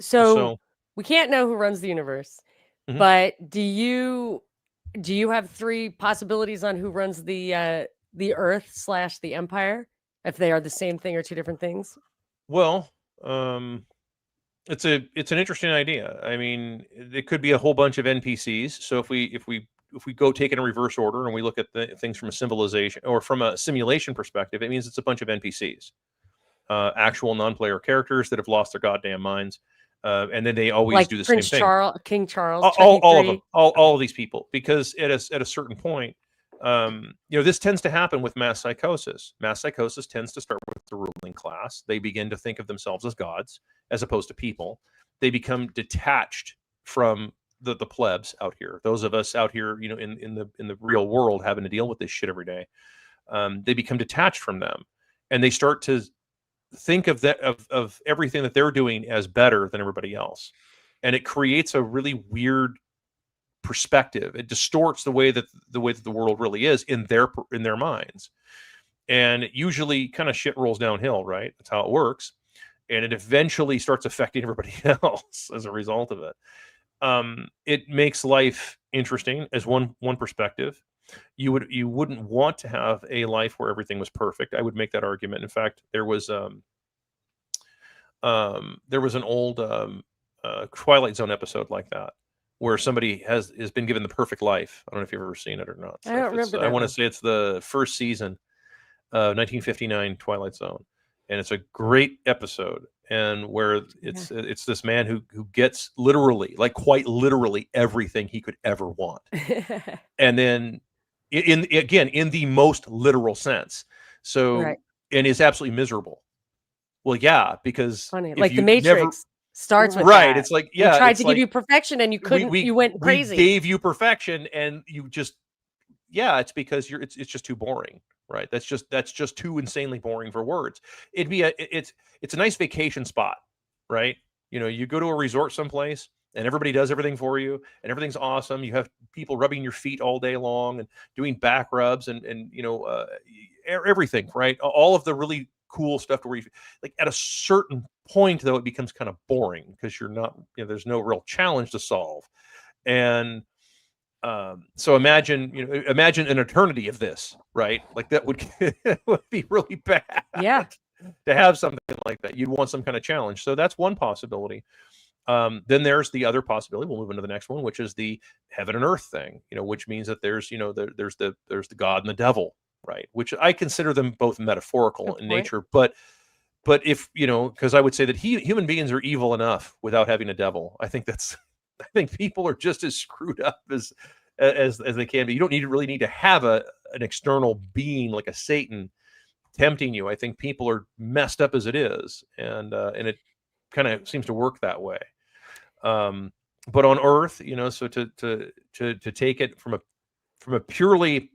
So we can't know who runs the universe, but do you have three possibilities on who runs the Earth / the Empire, if they are the same thing or two different things? Well, it's an interesting idea. I mean, it could be a whole bunch of NPCs. So if we go take it in reverse order and we look at the things from a civilization or from a simulation perspective, it means it's a bunch of NPCs, actual non-player characters that have lost their goddamn minds, and then they always do the Prince same thing. Charles, King Charles, all of them, all of these people, because at a certain point, this tends to happen with mass psychosis. Mass psychosis tends to start with the ruling class. They begin to think of themselves as gods as opposed to people. they become detached from the plebs out here. Those of us out here, you know, in the real world, having to deal with this shit every day. They become detached from them, and they start to think of that of everything that they're doing as better than everybody else, and it creates a really weird perspective. It distorts the way that the world really is in their minds, and it usually kind of shit rolls downhill. Right, that's how it works, and it eventually starts affecting everybody else as a result of it. It makes life interesting as one perspective. You wouldn't want to have a life where everything was perfect. I would make that argument. In fact, there was an old Twilight Zone episode like that, where somebody has been given the perfect life. I don't know if you've ever seen it or not. I don't remember I that want to one. say it's the first season of 1959 Twilight Zone, and it's a great episode. And where it's this man who gets literally, like quite literally, everything he could ever want, and then in the most literal sense. So Right. and is absolutely miserable. Well, yeah, because Funny. if Like The you never Matrix starts with right, that. it's like, They yeah, tried it's to give like you perfection and you we couldn't, we you went we crazy. gave you perfection and you just yeah, it's because it's just too boring, right? That's just too insanely boring for words. It'd be it's a nice vacation spot, right? You know, you go to a resort someplace and everybody does everything for you and everything's awesome. You have people rubbing your feet all day long and doing back rubs and you know everything, right? All of the really cool stuff to where you like at a certain point though it becomes kind of boring because you're not, you know, there's no real challenge to solve. And so imagine an eternity of this, right? Like that would would be really bad Yeah. to have something like that. You'd want some kind of challenge. So that's one possibility. Then there's the other possibility. We'll move into the next one, which is the heaven and earth thing. You know, which means that there's there's the God and the devil, right? Which I consider them both metaphorical Good in point. nature, but if you know, because I would say that human beings are evil enough without having a devil. I think that's I think people are just as screwed up as they can be. You don't really need to have an external being like a Satan tempting you. I think people are messed up as it is, and it kind of seems to work that way. Um, but on Earth, you know, so to take it from a purely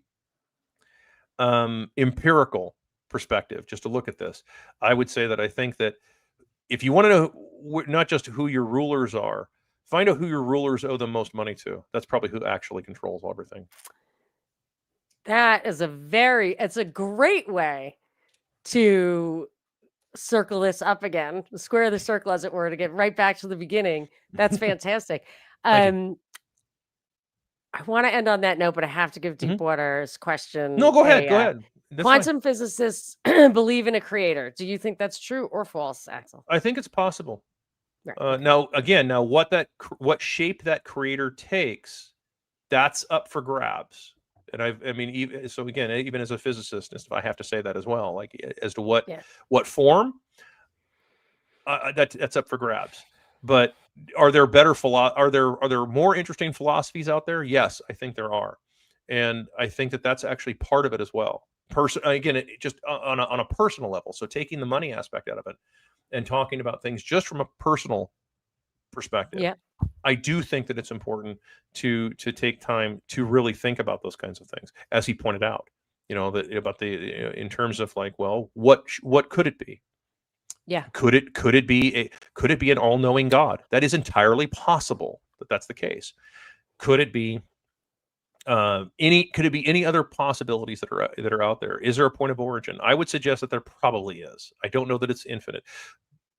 empirical perspective, just to look at this, I would say that I think that if you want to know not just who your rulers are, find out who your rulers owe the most money to. That's probably who actually controls everything. That is it's a great way to circle this up again, square the circle, as it were, to get right back to the beginning. That's fantastic. Thank you. I want to end on that note, but I have to give Mm-hmm. Deepwater's question No, go ahead. a Go ahead. That's fine. quantum physicists believe in a creator. Do you think that's true or false, Axel? I think it's possible. Right. Okay. Now what shape that creator takes, that's up for grabs. And I mean, even as a physicist, if I have to say that as well, like as to what form, that's up for grabs. But are there are there more interesting philosophies out there? Yes, I think there are, and I think that that's actually part of it as well. Just on a personal level. So taking the money aspect out of it and talking about things just from a personal perspective. Yeah. I do think that it's important to take time to really think about those kinds of things, as he pointed out. You know, that about the in terms of like, well, what could it be? Yeah. Could it be an all-knowing God? That is entirely possible that that's the case. Could it be any other possibilities that are out there? Is there a point of origin? I would suggest that there probably is. I don't know that it's infinite,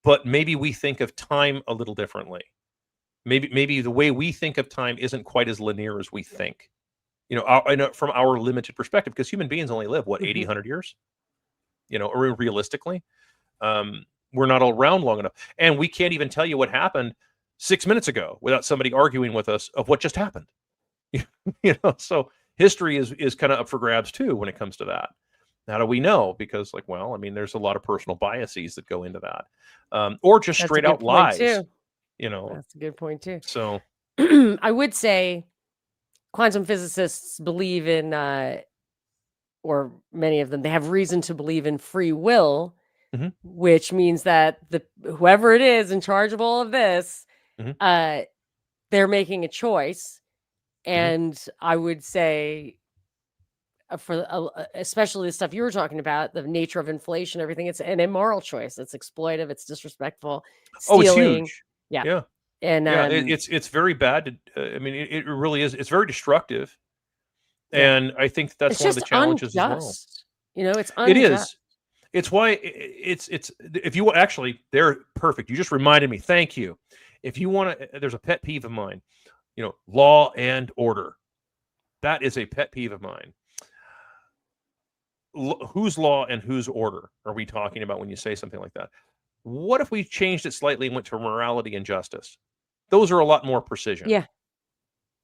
but maybe we think of time a little differently. Maybe the way we think of time isn't quite as linear as we think. You know, I know from our limited perspective, because human beings only live what 80, 100 years. You know, or realistically, we're not around long enough, and we can't even tell you what happened 6 minutes ago without somebody arguing with us of what just happened. You know, so history is kind of up for grabs too when it comes to that. How do we know? Because, like, well, I mean, there's a lot of personal biases that go into that, or just That's a straight good out point lies. too. You know, That's a good point too. so I would say quantum physicists believe in, or many of them, they have reason to believe in free will, Mhm. which means that whoever it is in charge of all of this Mhm. They're making a choice, Mhm. and I would say for especially the stuff you were talking about, the nature of inflation, everything, it's an immoral choice. It's exploitive. It's disrespectful. Oh, it's Stealing. huge. Yeah, Yeah. and Yeah, it's very bad to, I mean, it really is. It's very destructive, yeah, and I think that's it's one of the just challenges as well. unjust. You know, it's It unjust. is. It's why it's if you actually, they're perfect. You just reminded me. Thank you. If you want to, there's a pet peeve of mine. Law and order. That is a pet peeve of mine. Whose law and whose order are we talking about when you say something like that? What if we changed it slightly and went to morality and justice? Those are a lot more precision. Yeah.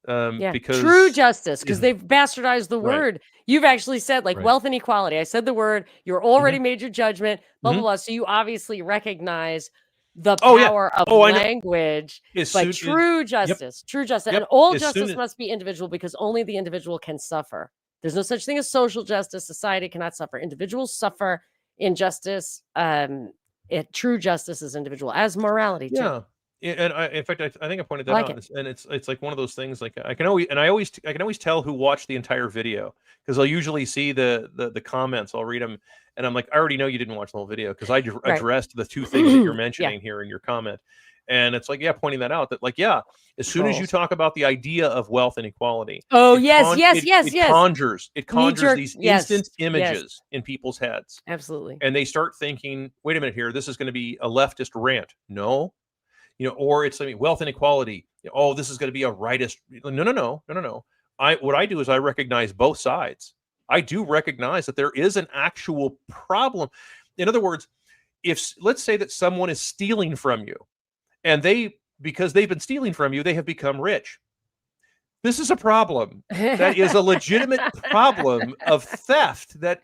Yeah, true Because justice, because they've bastardized the right, word. You've actually said like right. wealth and equality. I said the word, you're Hmm. already made your judgment, blah, blah, Hmm. blah. So you obviously recognize the Oh yeah. power of Oh, I know. language, As but soon as Yep, true justice, and yep. all As soon justice as must be individual because only the individual can suffer. There's no such thing as social justice. Society cannot suffer. Individuals suffer injustice. True justice is individual, as morality too. Yeah. Yeah, and in fact, I think I pointed I that like out, it. and it's like one of those things. Like I can always tell who watched the entire video because I'll usually see the comments. I'll read them, and I'm like, I already know you didn't watch the whole video because I Right. addressed the two things that you're Yeah. mentioning here in your comment, and it's like, yeah, pointing that out that like, yeah, as soon as you Trolls. talk about the idea of wealth and equality, Oh, yes, yes, it yes, yes. it Knee conjures jerk. these Yes, instant yes, images in people's heads, absolutely. and they start thinking, wait a minute here, this is going to be a leftist rant. No, or it's like wealth inequality. Oh, this is going to be a rightist. No, no, no, no, no, no. What I do is I recognize both sides. I do recognize that there is an actual problem. In other words, if let's say that someone is stealing from you, and because they've been stealing from you, they have become rich. This is a problem. That is a legitimate problem of theft. Yeah,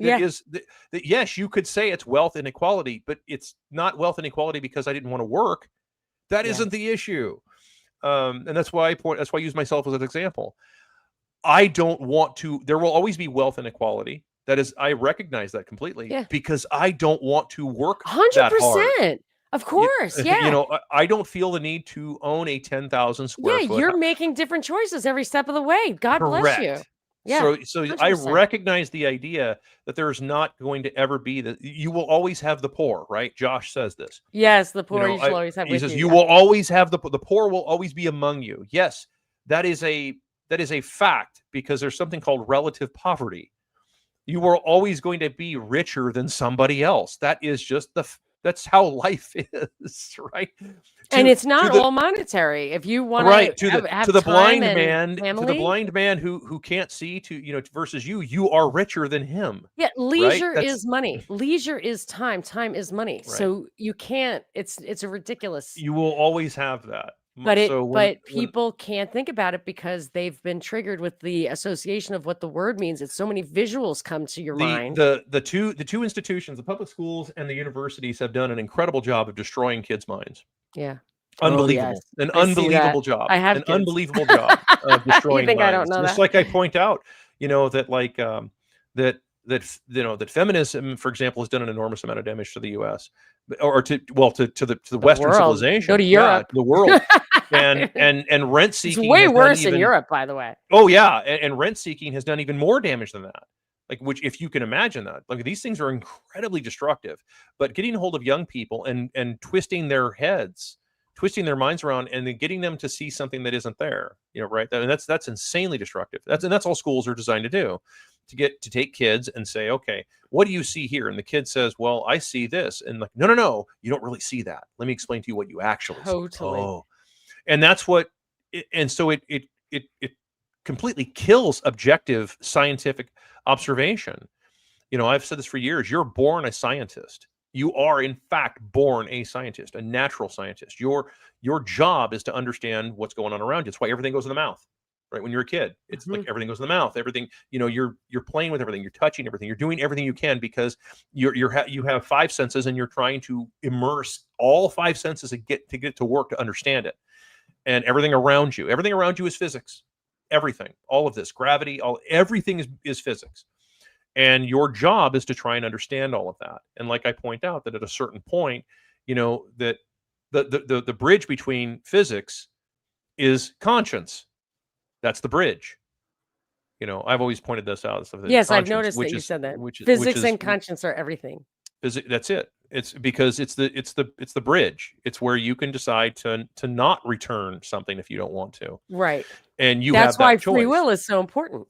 That yes, you could say it's wealth inequality, but it's not wealth inequality because I didn't want to work. That yeah, isn't the issue. And that's why I use myself as an example. I don't want to, there will always be wealth inequality. That is, I recognize that completely yeah. because I don't want to work that hard. 100%. Of course, yeah. I don't feel the need to own a 10,000 Yeah, square foot. you're making different choices every step of the way. God bless you. Correct. Yeah, So I 100%. recognize the idea that there's not going to ever be that you will always have the poor, right? Josh says this. Yes, the poor you shall always have He with says you. you Yeah. will always have the poor will always be among you. Yes, that is a fact because there's something called relative poverty. You are always going to be richer than somebody else. That is just that's how life is, right? And To it's to not the all monetary. If you want right to to have the time blind and man family, who can't see versus you are richer than him, yeah, right? leisure That's is money. Leisure is time. Time is money. right. So you can't, it's a ridiculous. You will always have that. But So but when people can't think about it because they've been triggered with the association of what the word means. It's so many visuals come to your mind. the two institutions, the public schools and the universities, have done an incredible job of destroying kids' minds. Yeah. Oh, yes. Unbelievable. An I see that. unbelievable job. I have An kids. unbelievable job of You destroying think I don't minds. know Just that? like I point out, that like that feminism, for example, has done an enormous amount of damage to the US. Or to the The Western world. Go to civilization. Yeah, to Europe. the world. And rent It's seeking way has done worse in even Europe, by the way. oh yeah, and rent seeking has done even more damage than that. Like which if you can imagine that. Like these things are incredibly destructive. But getting a hold of young people and twisting their heads, twisting their minds around and then getting them to see something that isn't there, right? And that's insanely destructive. That's all schools are designed to do. To take kids and say, okay, what do you see here? And the kid says, well, I see this. And like, no, no, no, you don't really see that. Let me explain to you what you actually see. Totally. Oh, and that's what and so it completely kills objective scientific observation. I've said this for years. You're born a scientist. You are in fact born a scientist, a natural scientist. Your job is to understand what's going on around you. It's why everything goes in the mouth. Right? When you're a kid, it's like Mhm. everything goes in the mouth. Everything, you're playing with everything, you're touching everything, you're doing everything you can because you have five senses and you're trying to immerse all five senses and get to work to understand it. And everything around you is physics. Everything, all of this, gravity, everything is physics. And your job is to try and understand all of that. And like I point out, that at a certain point, that the bridge between physics is conscience. That's the bridge. I've always pointed this out. Stuff Yes, I've conscience, noticed that which you is said that. which which Physics is and conscience are everything. that's it. It's because it's the bridge. It's where you can decide to not return something if you don't want to, Right. and you That's have why that free choice. will is so important.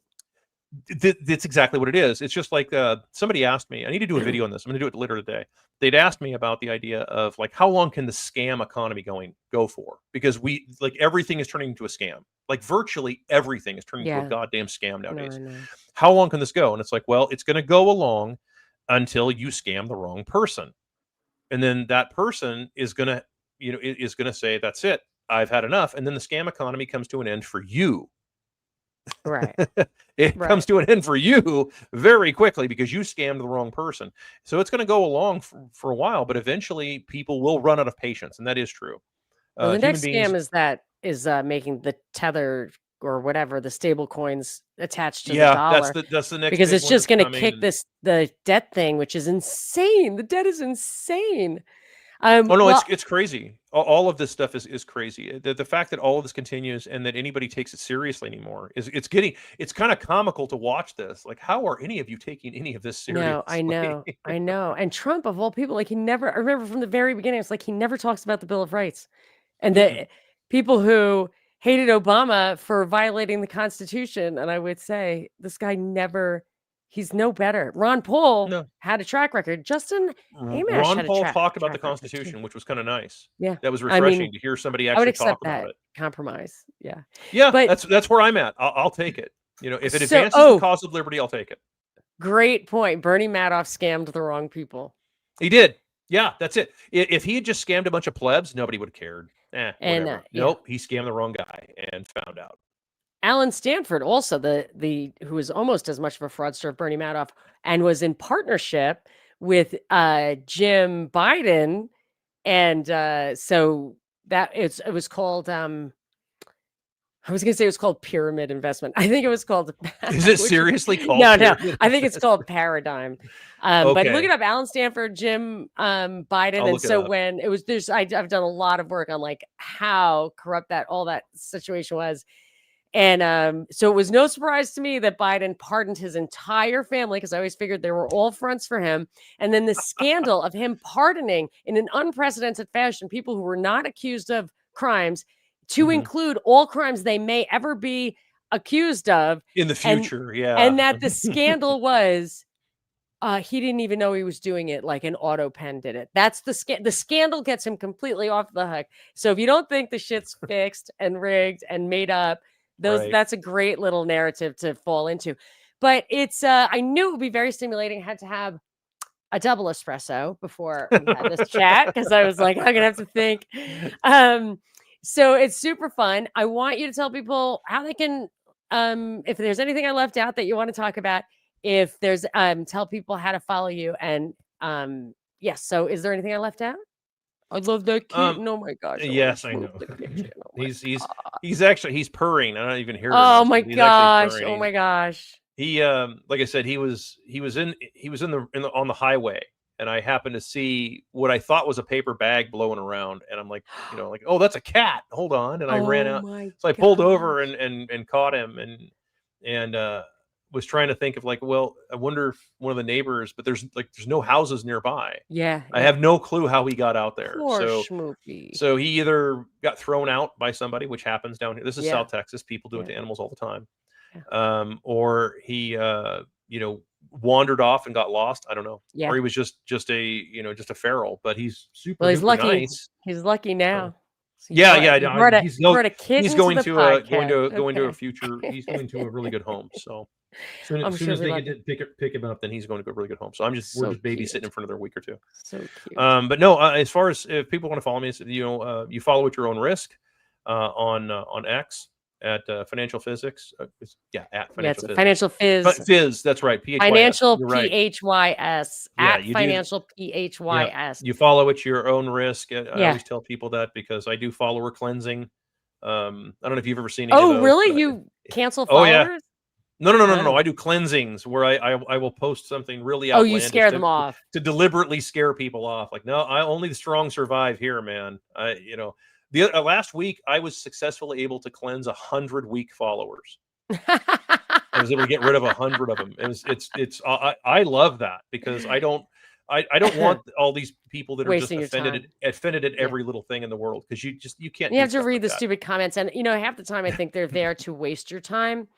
That's exactly what it is. It's just like somebody asked me. I need to do a video on this. I'm going to do it later today. They'd asked me about the idea of like how long can the scam economy go for? Because we like everything is turning into a scam. Like virtually everything is turning into a goddamn scam nowadays. No. How long can this go? And it's like, well, it's going to go along until you scam the wrong person, and then that person is going to is going to say, that's it, I've had enough, and then the scam economy comes to an end for you. Right. It comes to an end for you very quickly because you scammed the wrong person. So it's going to go along for a while, but eventually people will run out of patience, and that is true. Well, the Human next beings, scam is making the tether or whatever, the stable coins attached to the dollar, that's the next because big it's one just that's going to coming. kick the debt thing, which is insane. The debt is insane. Oh no, Well, it's crazy. All of this stuff is crazy. The fact that all of this continues and that anybody takes it seriously anymore it's kind of comical to watch this. Like, how are any of you taking any of this seriously? no, I know. And Trump, of all people, like I remember from the very beginning, it's like he never talks about the Bill of Rights and the people who hated Obama for violating the Constitution. And I would say this guy he's no better. Ron Paul had a track record. Justin Amash Ron had a Paul talked about the track record Constitution, too. which was kind of nice. Yeah. That was I refreshing mean, to hear somebody I would actually talk accept about that it. compromise. Yeah. Yeah, But that's where I'm at. I'll take it. If it so, advances the cause of liberty, I'll take it. great point. Bernie Madoff scammed the wrong people. He did. Yeah, that's it. If he had just scammed a bunch of plebs, nobody would have cared. Whatever. Nope, he scammed the wrong guy and found out. Alan Stanford, also the who was almost as much of a fraudster of Bernie Madoff, and was in partnership with Jim Biden, and so that it was called. I was going to say it was called pyramid investment. I think it was called. Is it seriously called? No. I think it's called Paradigm. Okay. But look it up: Alan Stanford, Jim Biden, and so when it was I've done a lot of work on like how corrupt all that situation was. And so it was no surprise to me that Biden pardoned his entire family, because I always figured they were all fronts for him. And then the scandal of him pardoning in an unprecedented fashion people who were not accused of crimes, to include all crimes they may ever be accused of in the future. And that the scandal was he didn't even know he was doing it, like an auto pen did it. That's the scandal gets him completely off the hook. So if you don't think the shit's fixed and rigged and made up, that's a great little narrative to fall into. But it's I knew it would be very stimulating. I had to have a double espresso before we had this chat, because I was like, I'm gonna have to think. So it's super fun. I want you to tell people how they can, if there's anything I left out that you want to talk about, if there's tell people how to follow you. And yes, so is there anything I left out? I love that kitten. Oh my gosh. Yes, I know. He's purring. I don't even hear. Oh my gosh. Oh my gosh. He like I said, he was on the highway, and I happened to see what I thought was a paper bag blowing around, and I'm like, oh, that's a cat. Hold on. And I ran out. So I pulled over and caught him and was trying to think of like, well, I wonder if one of the neighbors, but there's no houses nearby. Yeah. I have no clue how he got out there. Poor so Schmoopy. So he either got thrown out by somebody, which happens down here. This is South Texas. People do it to animals all the time. Or he wandered off and got lost. I don't know. Yeah. Or he was just a feral, but he's super he's lucky. nice. He's lucky now. So he's going to a future. He's going to a really good home. So as soon as they get to pick him up, then he's going to a really good home. So we're just babysitting him for another week or two. So cute. But no, as far as if people want to follow me, you follow at your own risk on X at Financial Physics. At Financial Physics. Financial Fizz. That's right. PHYS. Financial right. PHYS at Financial PHYS. Yeah. You follow at your own risk. I always tell people that because I do follower cleansing. I don't know if you've ever seen any of those, really? You cancel followers? No. Oh. I do cleansings where I will post something really Oh, you outlandish scare them off. to deliberately scare people off. Like, no, I only the strong survive here, man. The last week I was successfully able to cleanse 100 weak followers. I was able to get rid of 100 of them. I love that because I don't want all these people that are just Wasting your time. offended at Yeah. every little thing in the world, because you can't You do have to stuff read like the that. stupid comments, and half the time I think they're there to waste your time,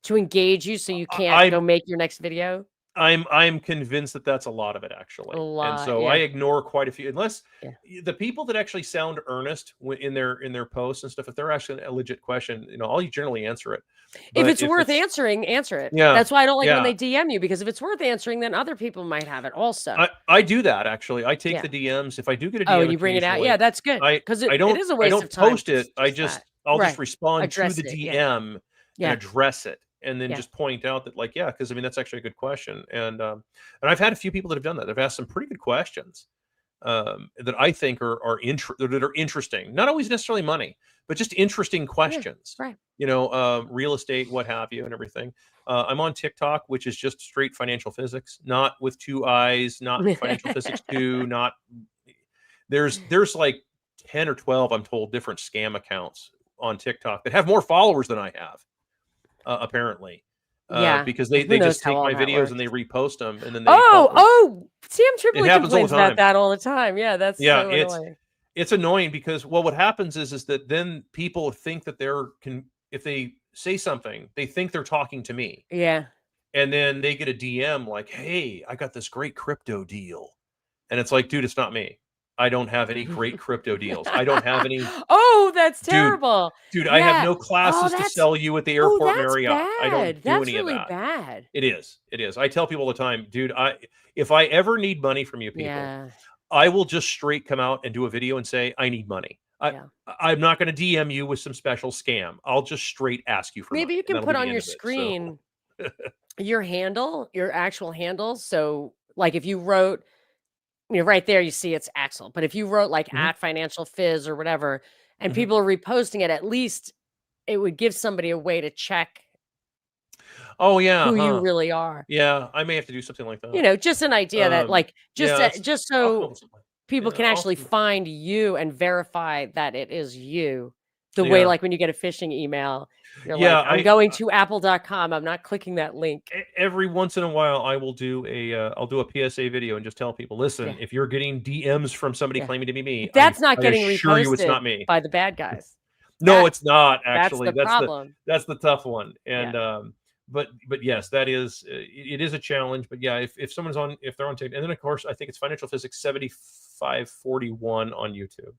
to engage you so you can't go make your next video. I'm convinced that that's a lot of it, A actually, and lot, so I yeah. ignore quite a few, unless Yeah. the people that actually sound earnest in their posts and stuff. If they're asking a legit question, I'll generally answer it. If But it's worth answering, answer it. yeah, That's why I don't like it when yeah, they DM you, because if it's worth answering, then other people might have it also. I do that, actually. I take Yeah. the DMs if I do get a Oh, DM and you bring it out? Yeah, occasionally. that's good, I 'cause I it is a waste of don't time. post it. Just that. I'll just Right. respond to Address the it, yeah. DM and Yeah. address it, and then Yeah. just point out that, like, yeah, because I mean that's actually a good question, and I've had a few people that have done that. They've asked some pretty good questions that I think are interesting. Not always necessarily money, but just interesting questions. Right. Real estate, what have you, and everything. I'm on TikTok, which is just straight financial physics, not with 2 eyes, not financial physics 2, not there's like 10 or 12, I'm told, different scam accounts on TikTok that have more followers than I have, apparently. Yeah. Because Who they knows just how take all my that videos works. and they repost them, and then they call Oh, Sam it Tripoli happens all complains the about time. that all the time. Yeah, that's Yeah, so annoying. it's annoying because, well, what happens is that then people think that if they say something, they think they're talking to me. Yeah. And then they get a DM like, "Hey, I got this great crypto deal." And it's like, "Dude, it's not me. I don't have any great crypto deals. I don't have any." Oh, that's Dude, terrible. I have Yeah. no Oh, classes to that's sell you at the airport that's Marriott. I don't bad. do That's any of really that. bad. It is. It is. I tell people all the time, "Dude, if I ever need money from you people, Yeah. I will just straight come out and do a video and say, I need money. Yeah. I'm not going to DM you with some special scam. I'll just straight ask you for Maybe money, you and can that'll be put the on end your of it." So screen your handle, your actual handle. So, like, if you wrote, right there, you see it's Axel. But if you wrote like Mhm. at Financial Fizz or whatever, and Mhm. people are reposting it, at least it would give somebody a way to check Oh yeah, who you huh? really are. Yeah, I may have to do something like that. Just an idea that, like, Yeah, just I'll come up so with something. people Yeah, can actually find you and verify that it is you. The way, yeah, like, when you get a phishing email, you're yeah. like, I'm going to apple.com. I'm not clicking that link. Every once in a while, I will do I'll do a PSA video and just tell people, listen, Yeah. if you're getting DMs from somebody Yeah. claiming to be me, But that's not I getting assure you it's reposted not me. by the bad guys. No, That it's not that's actually. the problem. That's the tough one. Yeah. And but yes, that is it is a challenge. But yeah, if they're on TikTok, and then of course I think it's Financial Physics 7541 on YouTube,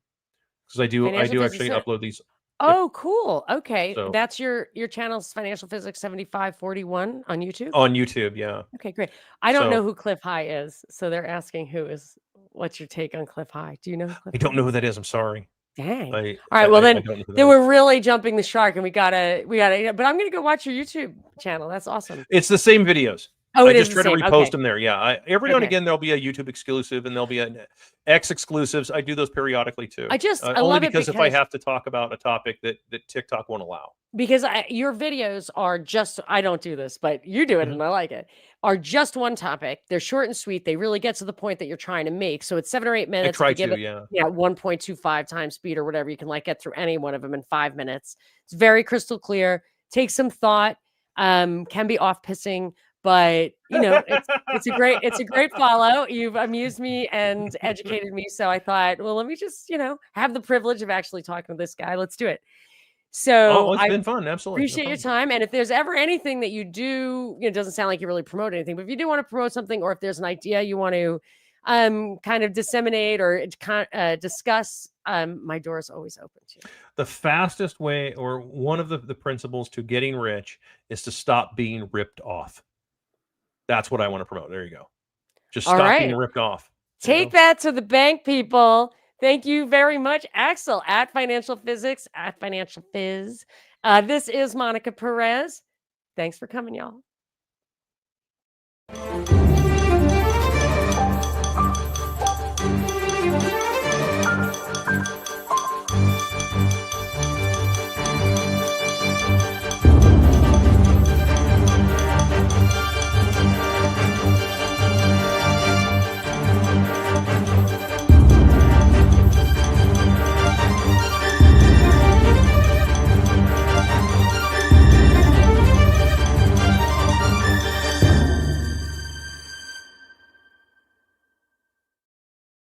because I Financial do Physics. actually upload these. Yep. Oh, cool. Okay. So That's your channel's Financial Physics 7541 on YouTube? on YouTube, yeah. Okay, great. I don't know So who Cliff High is, so they're asking what's your take on Cliff High? Do you know who Cliff I don't High know who is? that is. I'm sorry. Dang. I All right, well I then don't know who that is. we're really jumping the shark, and we gotta, but I'm gonna go watch your YouTube channel. That's awesome. It's the same videos. Oh, I it is just the try to same. repost Okay. them there. Yeah, every now and Okay. again there'll be a YouTube exclusive, and there'll be an X exclusives. I do those periodically too. I Only love it because if I have to talk about a topic that TikTok won't allow. because your videos are just, I don't do this, but you do it Mhm. and I like it, are just one topic. They're short and sweet. They really get to the point that you're trying to make. So it's 7 or 8 I minutes. If try you give to, it, yeah. 1.25 times speed or whatever, you can like get through any one of them in 5 minutes. It's very crystal clear. Takes some thought. Can be off-pissing, but it's a great follow. You've amused me and educated me. So I thought, well, let me just, have the privilege of actually talking to this guy. Let's do it. So Oh, it's I been fun. Absolutely. No appreciate your problem. time. And if there's ever anything that you do, it doesn't sound like you really promote anything, but if you do want to promote something, or if there's an idea you want to kind of disseminate or discuss, my door is always open to you. The fastest way, or one of the principles to getting rich, is to stop being ripped off. That's what I want to promote. There you go. Just All stop right. being ripped off. Take that to the bank, people. Thank you very much, Axel, at Financial Physics, at Financial Fizz. This is Monica Perez. Thanks for coming, y'all.